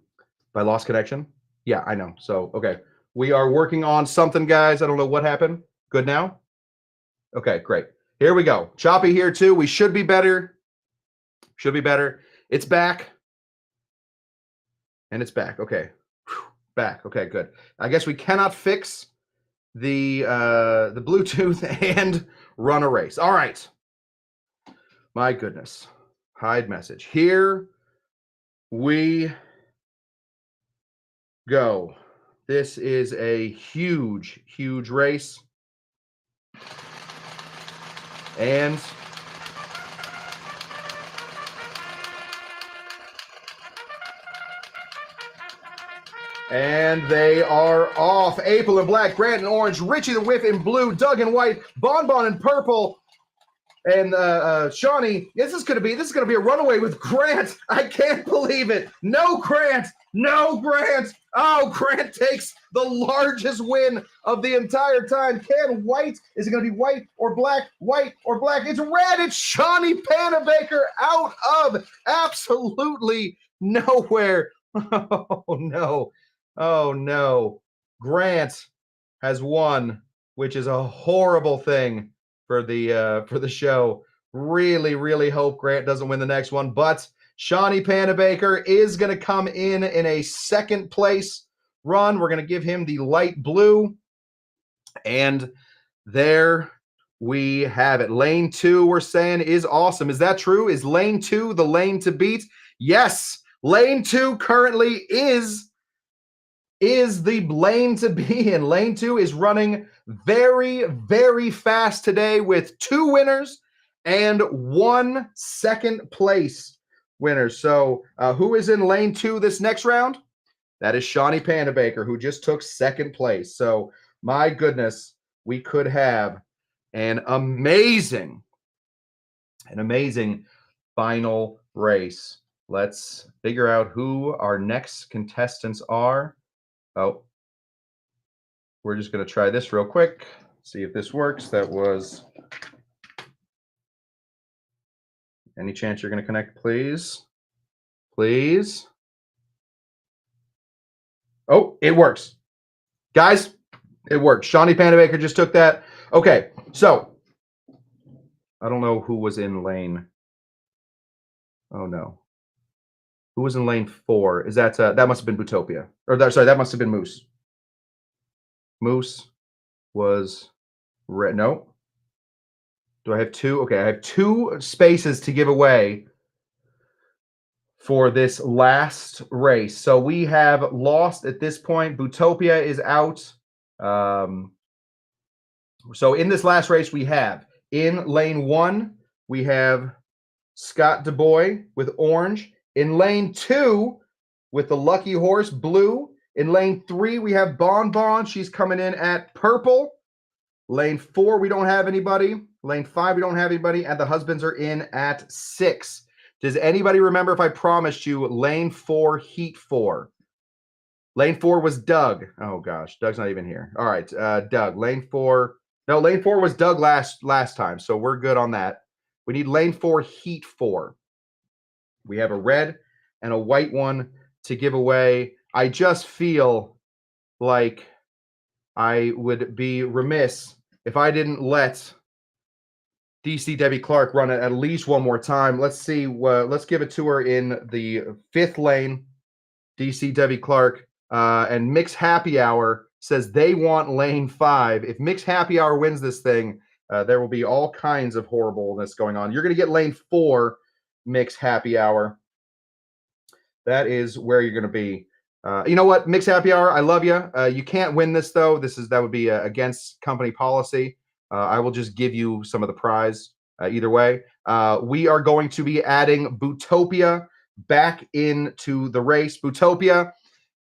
I lost connection? Yeah, I know. So, okay. We are working on something, guys. I don't know what happened. Good now? Okay, great. Here we go. Choppy here too. We should be better. Should be better. It's back. And it's back. Okay. Back. Okay, good. I guess we cannot fix the Bluetooth and run a race. All right. My goodness. Hide message. Here we go. This is a huge, huge race. And they are off. April in black, Grant in orange, Richie the Whiff in blue, Doug in white, Bonbon in purple, and Shawnee. This is gonna be a runaway with Grant. I can't believe it. No Grant. No Grant. Oh, Grant takes the largest win of the entire time. Is it gonna be white or black? White or black? It's red. It's Shawnee Panabaker out of absolutely nowhere. Oh no. Oh no. Grant has won, which is a horrible thing for the show. Really, really hope Grant doesn't win the next one, but Shawnee Panabaker is going to come in a second place run. We're going to give him the light blue, and there we have it. Lane 2, we're saying, is awesome. Is that true? Is lane 2 the lane to beat? Yes, lane 2 currently is the lane to be in. Lane 2 is running very, very fast today with 2 winners and 1 second place winner. So who is in lane 2 this next round? That is Shawnee Panabaker, who just took second place. So my goodness, we could have an amazing final race. Let's figure out who our next contestants are. Oh, we're just going to try this real quick, see if this works. That was... Any chance you're going to connect, please? Please? Oh, it works. Guys, it worked. Shawnee Panabaker just took that. Okay, so I don't know who was in lane. Oh, no. Who was in lane 4? Is that that must have been Bootopia. Or that must have been Moose. Moose was red. No. Do I have 2? Okay, I have 2 spaces to give away for this last race. So we have lost at this point. Bootopia is out. So in this last race, we have in lane 1, we have Scott DuBois with orange. In lane 2, with the lucky horse, blue. In lane 3, we have Bonbon. She's coming in at purple. Lane 4, we don't have anybody. Lane 5, we don't have anybody. And the husbands are in at 6. Does anybody remember if I promised you lane 4, heat 4? Lane 4 was Doug. Oh, gosh. Doug's not even here. All right. Doug, lane 4. No, lane 4 was Doug last time, so we're good on that. We need lane 4, heat 4. We have a red and a white one to give away. I just feel like I would be remiss if I didn't let DC Debbie Clark run it at least one more time. Let's see. Let's give it to her in the 5th lane. DC Debbie Clark and Mix Happy Hour says they want lane 5. If Mix Happy Hour wins this thing, there will be all kinds of horribleness going on. You're going to get lane 4, Mix Happy Hour. That is where you're going to be. You know what, Mix Happy Hour, I love you. You can't win this, though. That would be against company policy. I will just give you some of the prize either way. We are going to be adding Bootopia back into the race. Bootopia,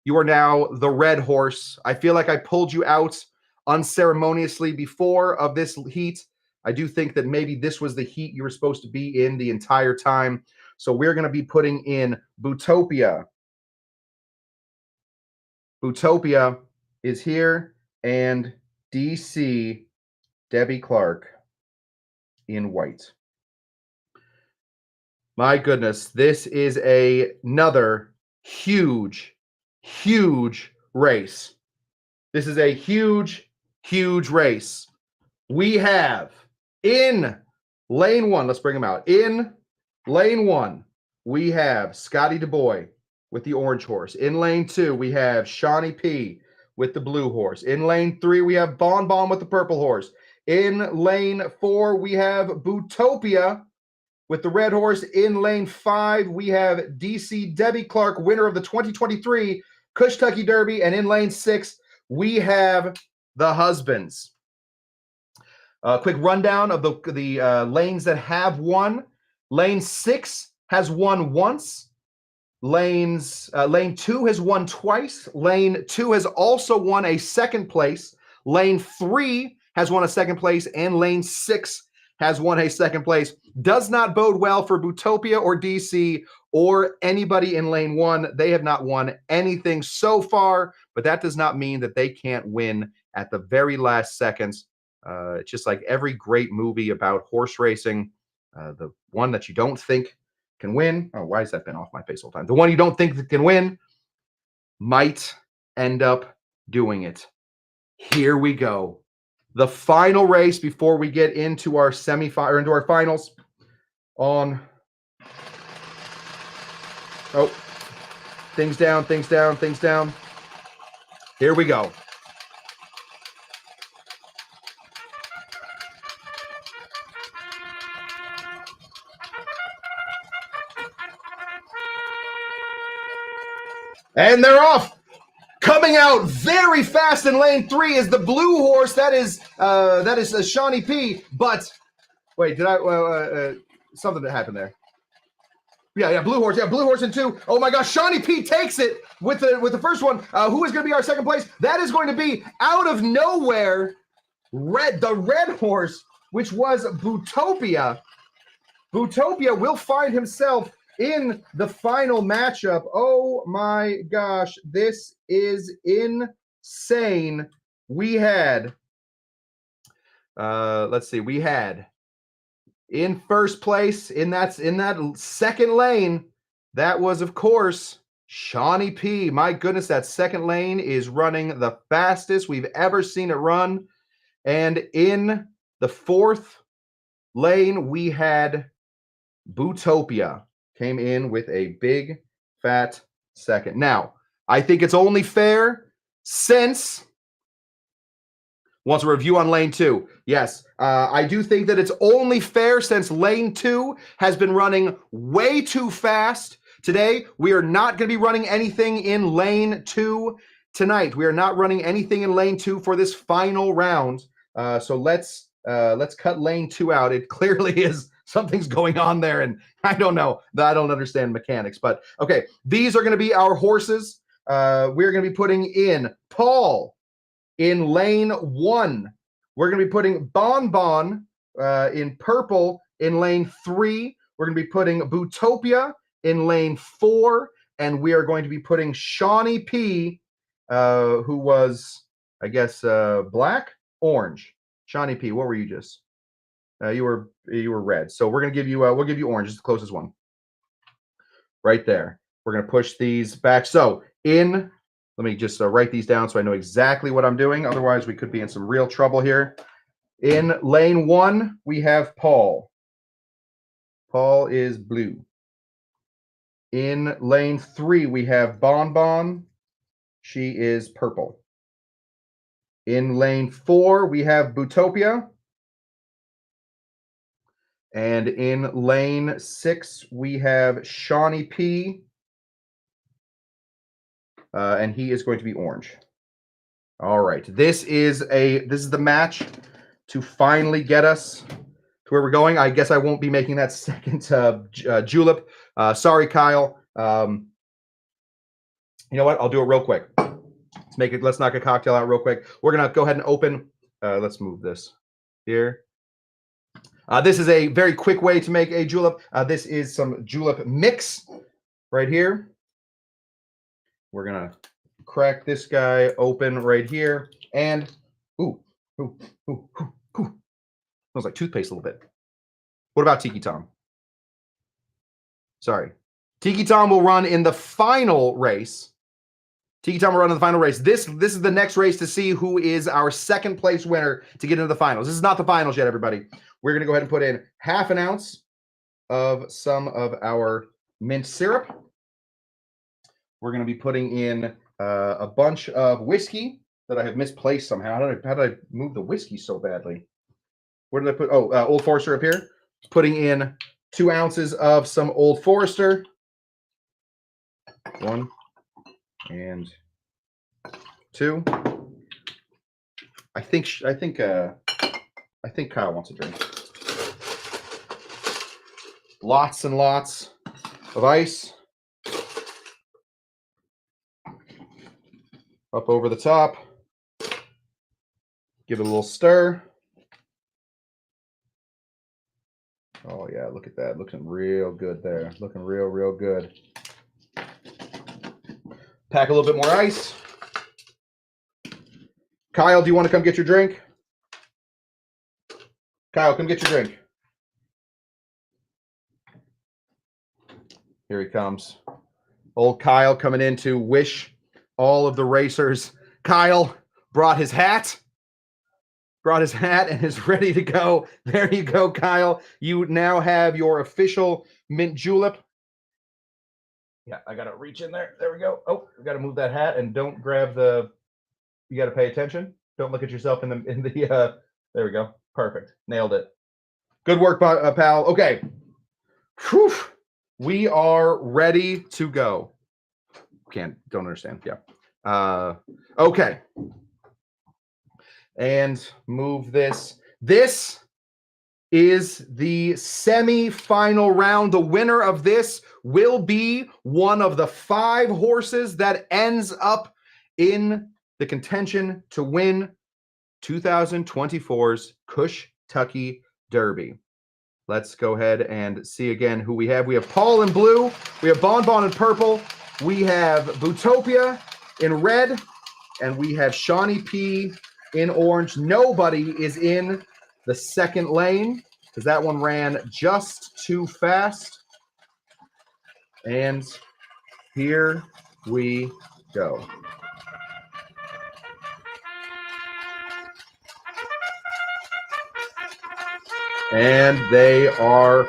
you are now the red horse. I feel like I pulled you out unceremoniously before of this heat. I do think that maybe this was the heat you were supposed to be in the entire time. So we're going to be putting in Bootopia. Bootopia is here, and DC Debbie Clark in white. My goodness, this is another huge, huge race. This is a huge, huge race. We have in lane 1, let's bring them out. In lane 1, we have Scotty DuBois. with the orange horse. In lane 2, we have Shawnee P with the blue horse. In lane 3, we have Bon Bon with the purple horse. In lane 4, we have Bootopia with the red horse. In lane 5, we have DC Debbie Clark, winner of the 2023 CushTucky Derby. And in lane 6, we have the husbands. Quick rundown of the lanes that have won. Lane 6 has won once. Lane 2 has won twice. Lane 2 has also won a second place. Lane 3 has won a second place, and lane 6 has won a second place. Does not bode well for Bootopia or DC or anybody in lane 1. They have not won anything so far, but that does not mean that they can't win at the very last seconds. It's just like every great movie about horse racing. The one that you don't think can win. Oh, why has that been off my face all the time? The one you don't think that can win might end up doing it. Here we go. The final race before we get into our semifinal or into our finals on. Oh, things down, things down, things down. Here we go. And they're off. Coming out very fast in lane 3 is the blue horse. That is Shawnee P. But wait, did I something that happened there? Yeah, blue horse. Yeah, blue horse in 2. Oh my gosh, Shawnee P takes it with the first one. Who is going to be our second place? That is going to be out of nowhere, the red horse, which was Bootopia. Bootopia will find himself in the final matchup. Oh my gosh, this is insane. We had, let's see, we had in first place in that second lane, that was of course Shawnee P. My goodness, that second lane is running the fastest we've ever seen it run. And in the fourth lane, we had Bootopia. Came in with a big fat second. Now, I think it's only fair since wants a review on lane 2. Yes, I do think that it's only fair since lane 2 has been running way too fast. Today, we are not going to be running anything in lane 2 tonight. We are not running anything in lane 2 for this final round. So let's cut lane 2 out. It clearly is something's going on there, and I don't know. I don't understand mechanics, but okay. These are going to be our horses. We're going to be putting in Paul in lane 1. We're going to be putting Bon Bon in purple in lane 3. We're going to be putting Bootopia in lane 4, and we are going to be putting Shawnee P, who was, I guess, black, orange. Shawnee P, what were you just? You were red. So we're gonna give you we'll give you orange. It's the closest one. Right there. We're gonna push these back. So let me just write these down so I know exactly what I'm doing. Otherwise, we could be in some real trouble here. In lane 1, we have Paul. Paul is blue. In lane 3, we have Bon Bon. She is purple. In lane 4, we have Bootopia. And in lane 6, we have Shawnee P. And he is going to be orange. All right. This is the match to finally get us to where we're going. I guess I won't be making that second julep. Sorry, Kyle. You know what? I'll do it real quick. Let's knock a cocktail out real quick. We're gonna go ahead and open. Let's move this here. This is a very quick way to make a julep. This is some julep mix right here. We're going to crack this guy open right here. And, ooh. Smells like toothpaste a little bit. What about Tiki Tom? Sorry. Tiki Tom will run in the final race. Tiki Tom will run in the final race. This is the next race to see who is our second place winner to get into the finals. This is not the finals yet, everybody. We're going to go ahead and put in half an ounce of some of our mint syrup. we're going to be putting in a bunch of whiskey that I have misplaced somehow. How did I move the whiskey so badly? Where did I put? Oh, Old Forester up here. Putting in 2 ounces of some Old Forester. 1 and 2. I think Kyle wants a drink. Lots and lots of ice. Up over the top. Give it a little stir. Oh yeah, look at that. Looking real good there. Looking real good. Pack a little bit more ice. Kyle, do you want to come get your drink? Kyle, come get your drink. Here he comes. Old Kyle coming in to wish all of the racers. Kyle brought his hat. And is ready to go. There you go, Kyle. You now have your official mint julep. Yeah, I got to reach in there. There we go. Oh, we got to move that hat and don't grab the, you got to pay attention. Don't look at yourself in the, there we go. Perfect. Nailed it. Good work, pal. Okay. Whew. We are ready to go. Don't understand. Yeah. Okay. And move this. This is the semi-final round. The winner of this will be one of the 5 horses that ends up in the contention to win 2024's CushTucky Derby. Let's go ahead and see again who we have. We have Paul in blue. We have Bonbon in purple. We have Bootopia in red. And we have Shawnee P in orange. Nobody is in the second lane because that one ran just too fast. And here we go. And they are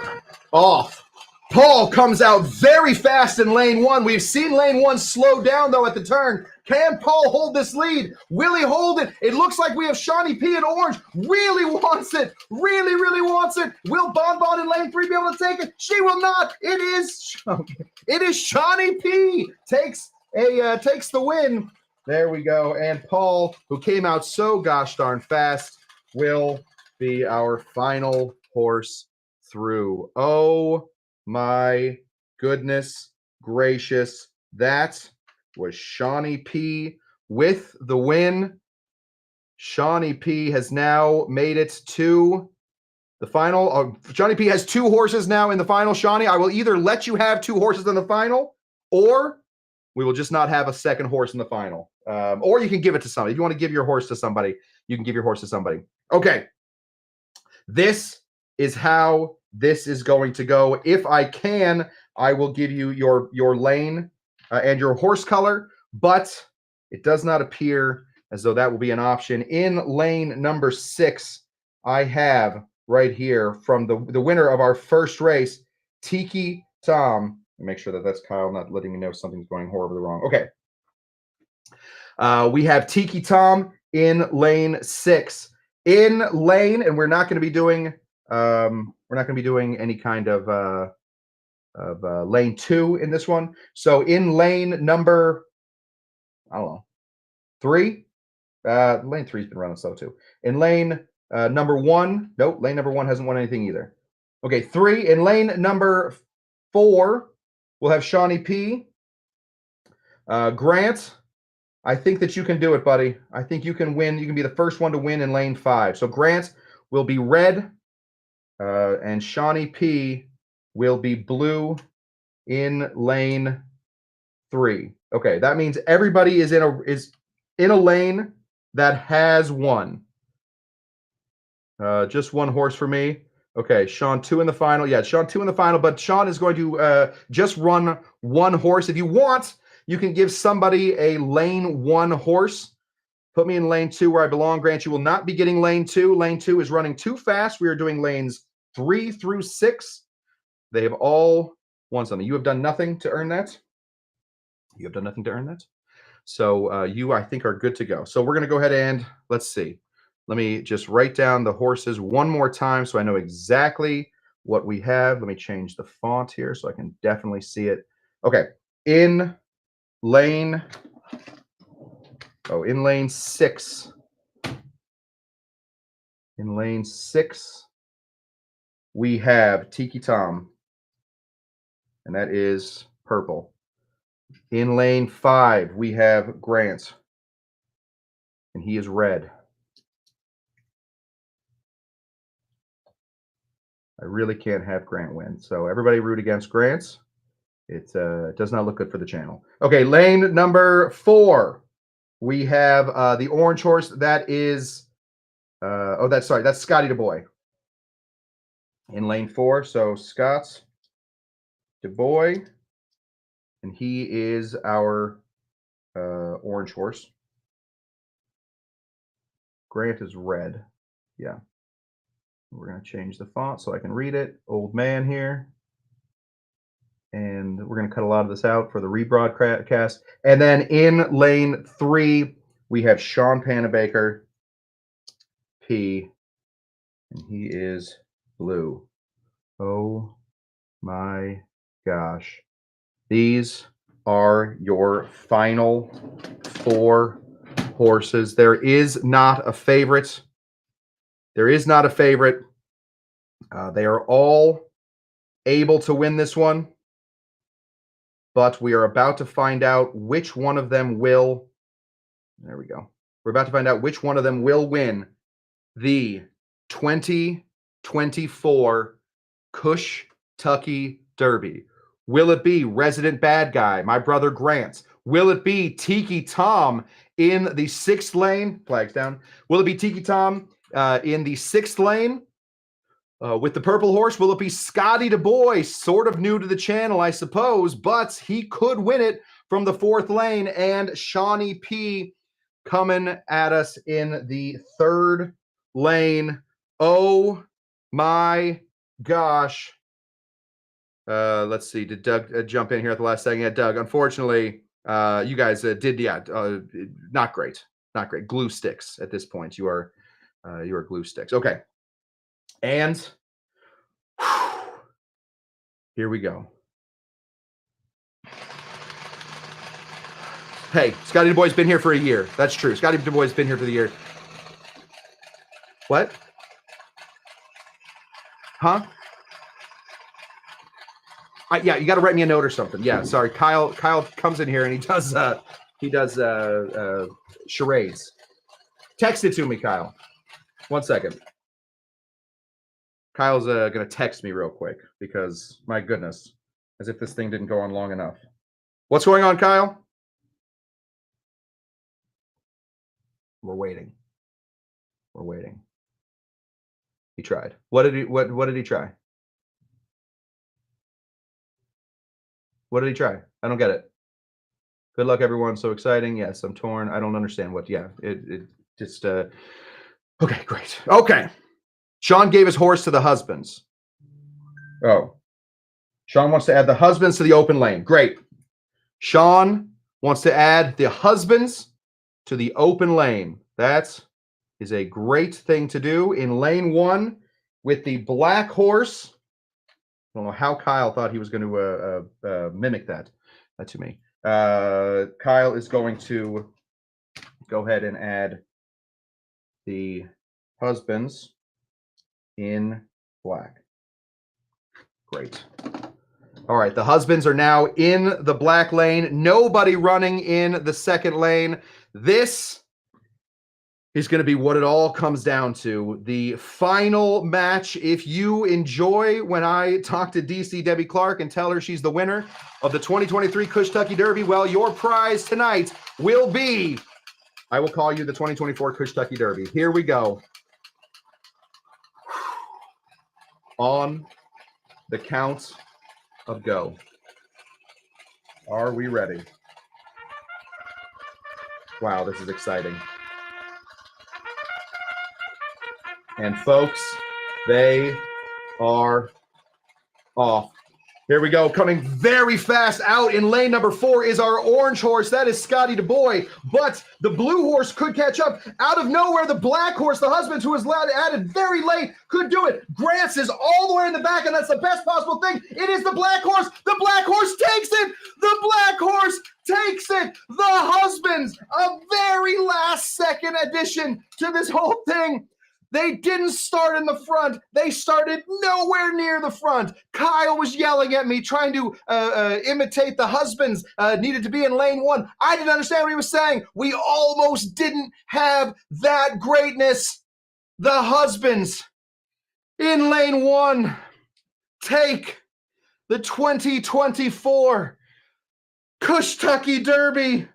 off. Paul comes out very fast in lane 1. We've seen lane 1 slow down, though, at the turn. Can Paul hold this lead? Will he hold it? It looks like we have Shawnee P in orange. Really wants it. Really wants it. Will Bonbon in lane 3 be able to take it? She will not. It is Shawnee P. Takes the win. There we go. And Paul, who came out so gosh darn fast, will be our final horse through. Oh, my goodness gracious. That was Shawnee P with the win. Shawnee P has now made it to the final. Shawnee P has 2 horses now in the final. Shawnee, I will either let you have 2 horses in the final, or we will just not have a second horse in the final. Or you can give it to somebody. If you want to give your horse to somebody, you can give your horse to somebody. Okay. This is how this is going to go. If I can, I will give you your lane and your horse color, but it does not appear as though that will be an option. In lane number 6, I have right here from the winner of our first race, Tiki Tom. Make sure that that's Kyle not letting me know something's going horribly wrong. Okay. We have Tiki Tom in lane 6. In lane, and we're not going to be doing any kind of lane 2 in this one. So in lane number, I don't know, 3. Lane 3's been running slow too. In lane number 1, nope, lane number 1 hasn't won anything either. Okay, 3. In lane number 4, we'll have Shawnee P. Grant, I think that you can do it, buddy. I think you can win. You can be the first one to win in lane 5. So Grant will be red, and Shawnee P will be blue in lane 3. Okay, that means everybody is in a lane that has one. Just one horse for me. Okay, Sean 2 in the final. Yeah, Sean 2 in the final, but Sean is going to just run one horse. If you want, you can give somebody a lane 1 horse. Put me in lane 2 where I belong. Grant, you will not be getting lane 2. Lane 2 is running too fast. We are doing lanes 3 through 6. They have all won something. You have done nothing to earn that. You have done nothing to earn that. So you, I think, are good to go. So we're going to go ahead and let's see. Let me just write down the horses one more time so I know exactly what we have. Let me change the font here so I can definitely see it. Okay. In lane 6. In lane 6, we have Tiki Tom, and that is purple. In lane 5, we have Grant, and he is red. I really can't have Grant win. So everybody root against Grant. It does not look good for the channel. Okay, lane number 4. We have the orange horse. That is, that's Scotty DeBoy. In lane 4, so Scott DeBoy, and he is our orange horse. Grant is red. Yeah. We're going to change the font so I can read it. Old man here. And we're going to cut a lot of this out for the rebroadcast. And then in lane 3, we have Sean Panabaker, P, and he is blue. Oh my gosh. These are your final 4 horses. There is not a favorite. There is not a favorite. They are all able to win this one, but we are about to find out which one of them will. There we go. We're about to find out which one of them will win the 2024 CushTucky Derby. Will it be Resident Bad Guy, my brother Grant? Will it be Tiki Tom in the 6th lane? Flags down. Will it be Tiki Tom in the 6th lane with the purple horse? Will it be Scotty DeBoy, sort of new to the channel, I suppose, but he could win it from the 4th lane, and Shawnee P coming at us in the 3rd lane. Oh my gosh. Let's see. Did Doug jump in here at the last second? Yeah, Doug. Unfortunately, you guys did. Yeah, not great. Not great. Glue sticks at this point. You are glue sticks. Okay, and whew, here we go. Hey, Scotty DeBoy's been here for a year. That's true. Scotty DeBoy's been here for the year. What? Huh? Yeah, you got to write me a note or something. Yeah, sorry. Kyle comes in here and he does charades. Text it to me, Kyle. 1 second. Kyle's gonna text me real quick because my goodness, as if this thing didn't go on long enough. What's going on, Kyle? We're waiting. We're waiting. He tried. What did he try? What did he try? I don't get it. Good luck, everyone. So exciting. Yes, I'm torn. I don't understand what. Yeah, it just. Okay, great. Okay. Sean gave his horse to the husbands. Oh. Sean wants to add the husbands to the open lane. Great. Sean wants to add the husbands to the open lane. That is a great thing to do. In lane 1 with the black horse. I don't know how Kyle thought he was going to mimic that to me. Kyle is going to go ahead and add the husbands in black. Great. All right, the husbands are now in the black lane. Nobody running in the 2nd lane. This is going to be what it all comes down to. The final match. If you enjoy when I talk to DC Debbie Clark and tell her she's the winner of the 2023 CushTucky Derby, well, your prize tonight will be, I will call you the 2024 CushTucky Derby. Here we go. On the count of go. Are we ready? Wow, this is exciting. And folks, they are off. Here we go. Coming very fast out in lane number 4 is our orange horse. That is Scotty DuBois. But the blue horse could catch up. Out of nowhere, the black horse, the husband who was added very late, could do it. Grant's is all the way in the back, and that's the best possible thing. It is the black horse. The black horse takes it. The black horse takes it. The husbands, a very last second addition to this whole thing. They didn't start in the front. They started nowhere near the front. Kyle was yelling at me, trying to imitate the husbands, needed to be in lane 1. I didn't understand what he was saying. We almost didn't have that greatness. The husbands in lane 1 take the 2024 CushTucky Derby.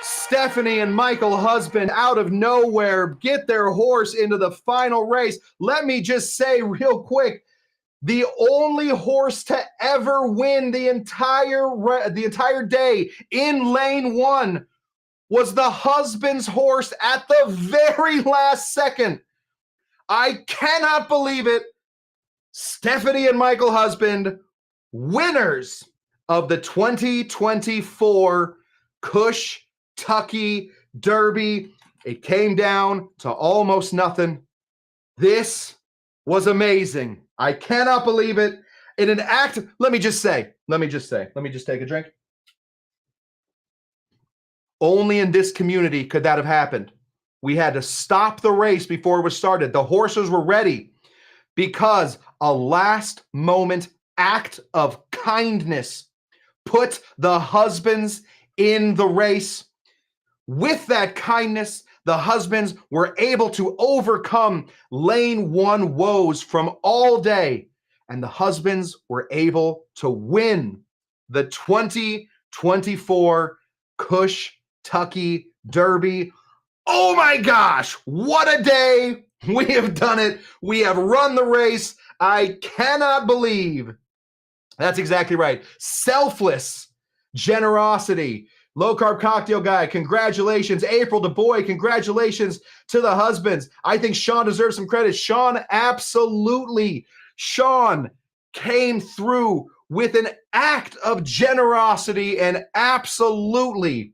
Stephanie and Michael Husband out of nowhere get their horse into the final race. Let me just say real quick, the only horse to ever win the entire day in lane 1 was the husband's horse at the very last second. I cannot believe it. Stephanie and Michael Husband, winners of the 2024 CushTucky Derby. It came down to almost nothing. This was amazing. I cannot believe it. In an act, let me just take a drink. Only in this community could that have happened. We had to stop the race before it was started. The horses were ready because a last moment act of kindness put the husbands in the race. With that kindness, the husbands were able to overcome lane 1 woes from all day, and the husbands were able to win the 2024 CushTucky Derby. Oh my gosh, what a day. We have done it. We have run the race. I cannot believe. That's exactly right. Selfless generosity. Low Carb Cocktail Guy, congratulations. April DuBois, congratulations to the husbands. I think Sean deserves some credit. Sean, absolutely. Sean came through with an act of generosity and absolutely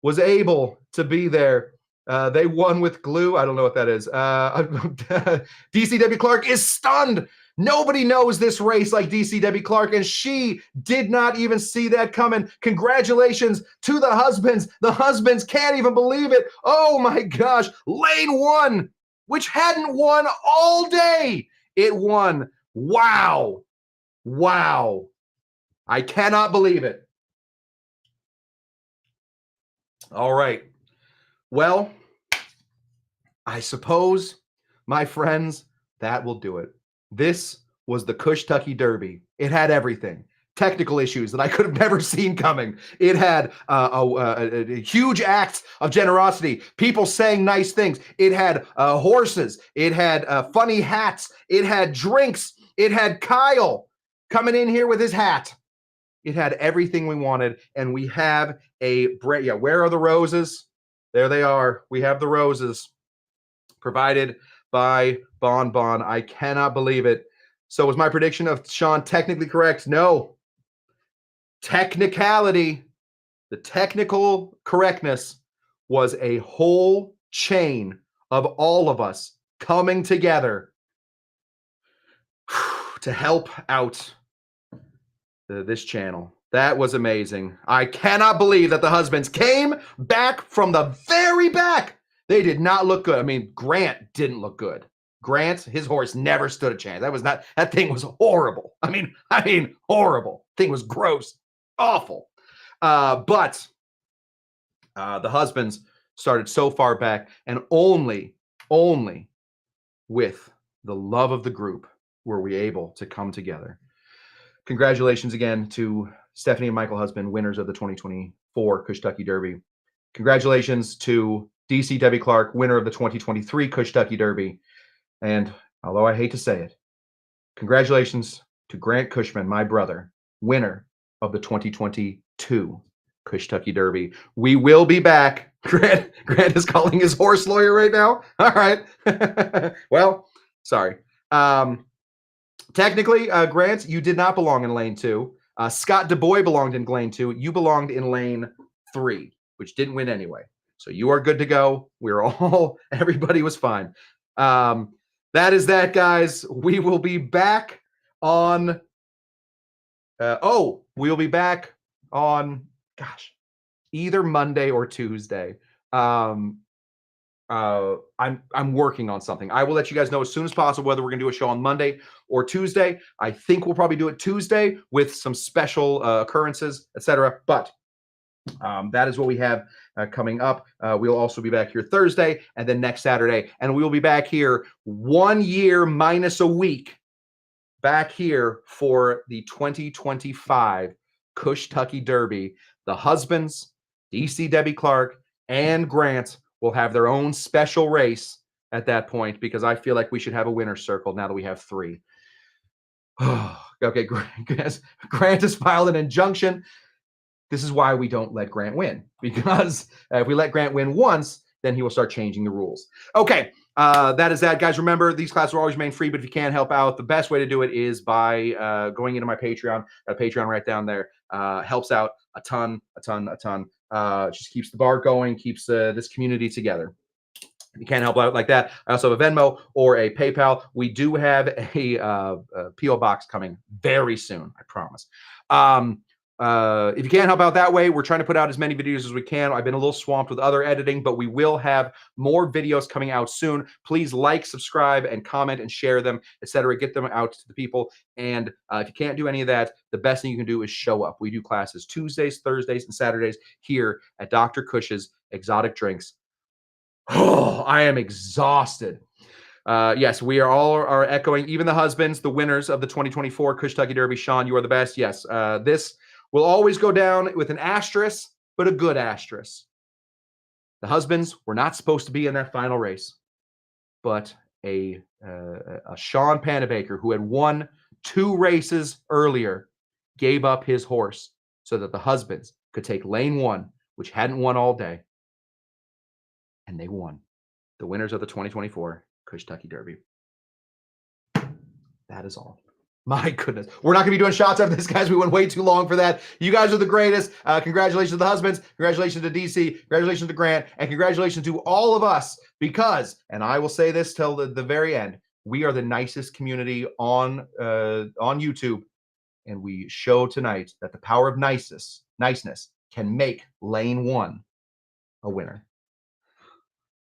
was able to be there. They won with glue. I don't know what that is. DCW Clark is stunned. Nobody knows this race like DCW Clark, and she did not even see that coming. Congratulations to the husbands. The husbands can't even believe it. Oh my gosh. Lane 1, which hadn't won all day, it won. Wow. Wow. I cannot believe it. All right. Well, I suppose, my friends, that will do it. This was the CushTucky Derby. It had everything. Technical issues that I could have never seen coming. It had a huge acts of generosity. People saying nice things. It had horses. It had funny hats. It had drinks. It had Kyle coming in here with his hat. It had everything we wanted, and we have where are the roses? There they are. We have the roses provided by Bon Bon. I cannot believe it. So was my prediction of Sean technically correct? No. Technicality, the technical correctness was a whole chain of all of us coming together to help out this channel. That was amazing. I cannot believe that the husbands came back from the very back. They did not look good. I mean, Grant didn't look good. Grant, his horse never stood a chance. That thing was horrible. I mean, horrible. Thing was gross, awful. But the husbands started so far back, and only with the love of the group were we able to come together. Congratulations again to Stephanie and Michael Husband, winners of the 2024 CushTucky Derby. Congratulations to DCW Clark, winner of the 2023 CushTucky Derby. And although I hate to say it, congratulations to Grant Cushman, my brother, winner of the 2022 CushTucky Derby. We will be back. Grant is calling his horse lawyer right now. All right. Well, sorry. Technically, Grant, you did not belong in lane 2. Scott DuBois belonged in lane 2. You belonged in lane 3, which didn't win anyway. So you are good to go. We're all, everybody was fine. That is that, guys. We will be back on, we'll be back on, gosh, either Monday or Tuesday. I'm working on something. I will let you guys know as soon as possible whether we're gonna do a show on Monday or Tuesday. I think we'll probably do it Tuesday with some special occurrences, etc. But that is what we have coming up. We'll also be back here Thursday and then next Saturday, and we will be back here 1 year minus a week back here for the 2025 CushTucky Derby. The husbands, DC Debbie Clark and Grant, will have their own special race at that point because I feel like we should have a winner's circle now that we have 3. Okay, Grant has filed an injunction. This is why we don't let Grant win, because if we let Grant win once, then he will start changing the rules. Okay, that is that, guys. Remember, these classes will always remain free, but if you can't help out, the best way to do it is by going into my Patreon. Patreon right down there helps out a ton. Just keeps the bar going, keeps this community together. If you can't help out like that, I also have a Venmo or a PayPal. We do have a P.O. box coming very soon, I promise. If you can't help out that way, we're trying to put out as many videos as we can. I've been a little swamped with other editing, but we will have more videos coming out soon. Please like, subscribe, and comment and share them, etc. Get them out to the people. And if you can't do any of that, the best thing you can do is show up. We do classes Tuesdays, Thursdays, and Saturdays here at Dr. Cush's Exotic Drinks. Oh, I am exhausted. Yes, we are echoing, even the husbands, the winners of the 2024 CushTucky Derby. Sean, you are the best. Yes, this will always go down with an asterisk, but a good asterisk. The husbands were not supposed to be in that final race, but a Sean Panabaker, who had won 2 races earlier, gave up his horse so that the husbands could take lane 1, which hadn't won all day, and they won. The winners of the 2024 CushTucky Derby. That is all. My goodness. We're not going to be doing shots after this, guys. We went way too long for that. You guys are the greatest. Congratulations to the husbands. Congratulations to DC. Congratulations to Grant. And congratulations to all of us because, and I will say this till the very end, we are the nicest community on YouTube. And we show tonight that the power of niceness can make lane 1 a winner.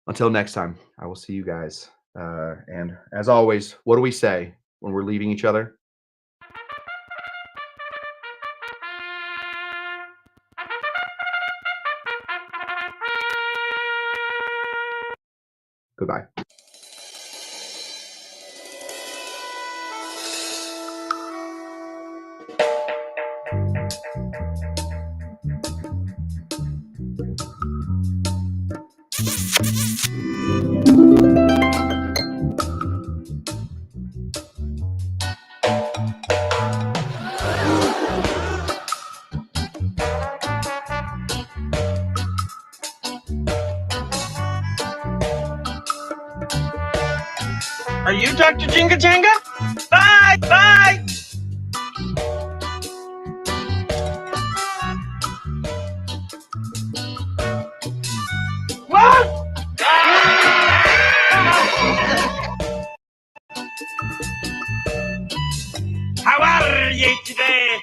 Until next time, I will see you guys. And as always, what do we say when we're leaving each other? Goodbye. Are you Dr. Jinga Janga? Bye! Bye! What? How are you today?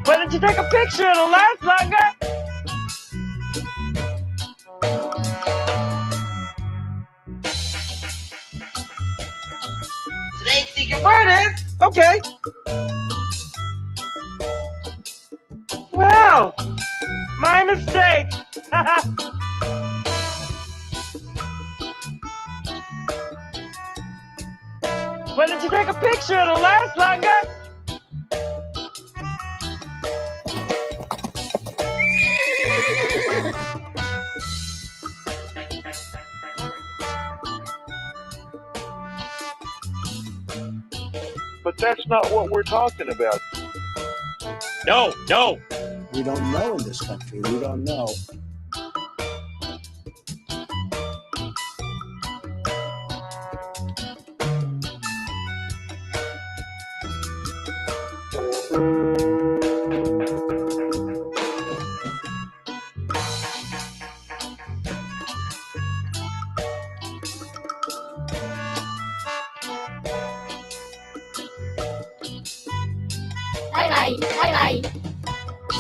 Why don't you take a picture? It'll last longer. Today's secret word is okay. Well, my mistake. Why don't you take a picture? It'll last longer. but that's not what we're talking about. No, no. We don't know in this country. We don't know. Bye bye. Bye bye.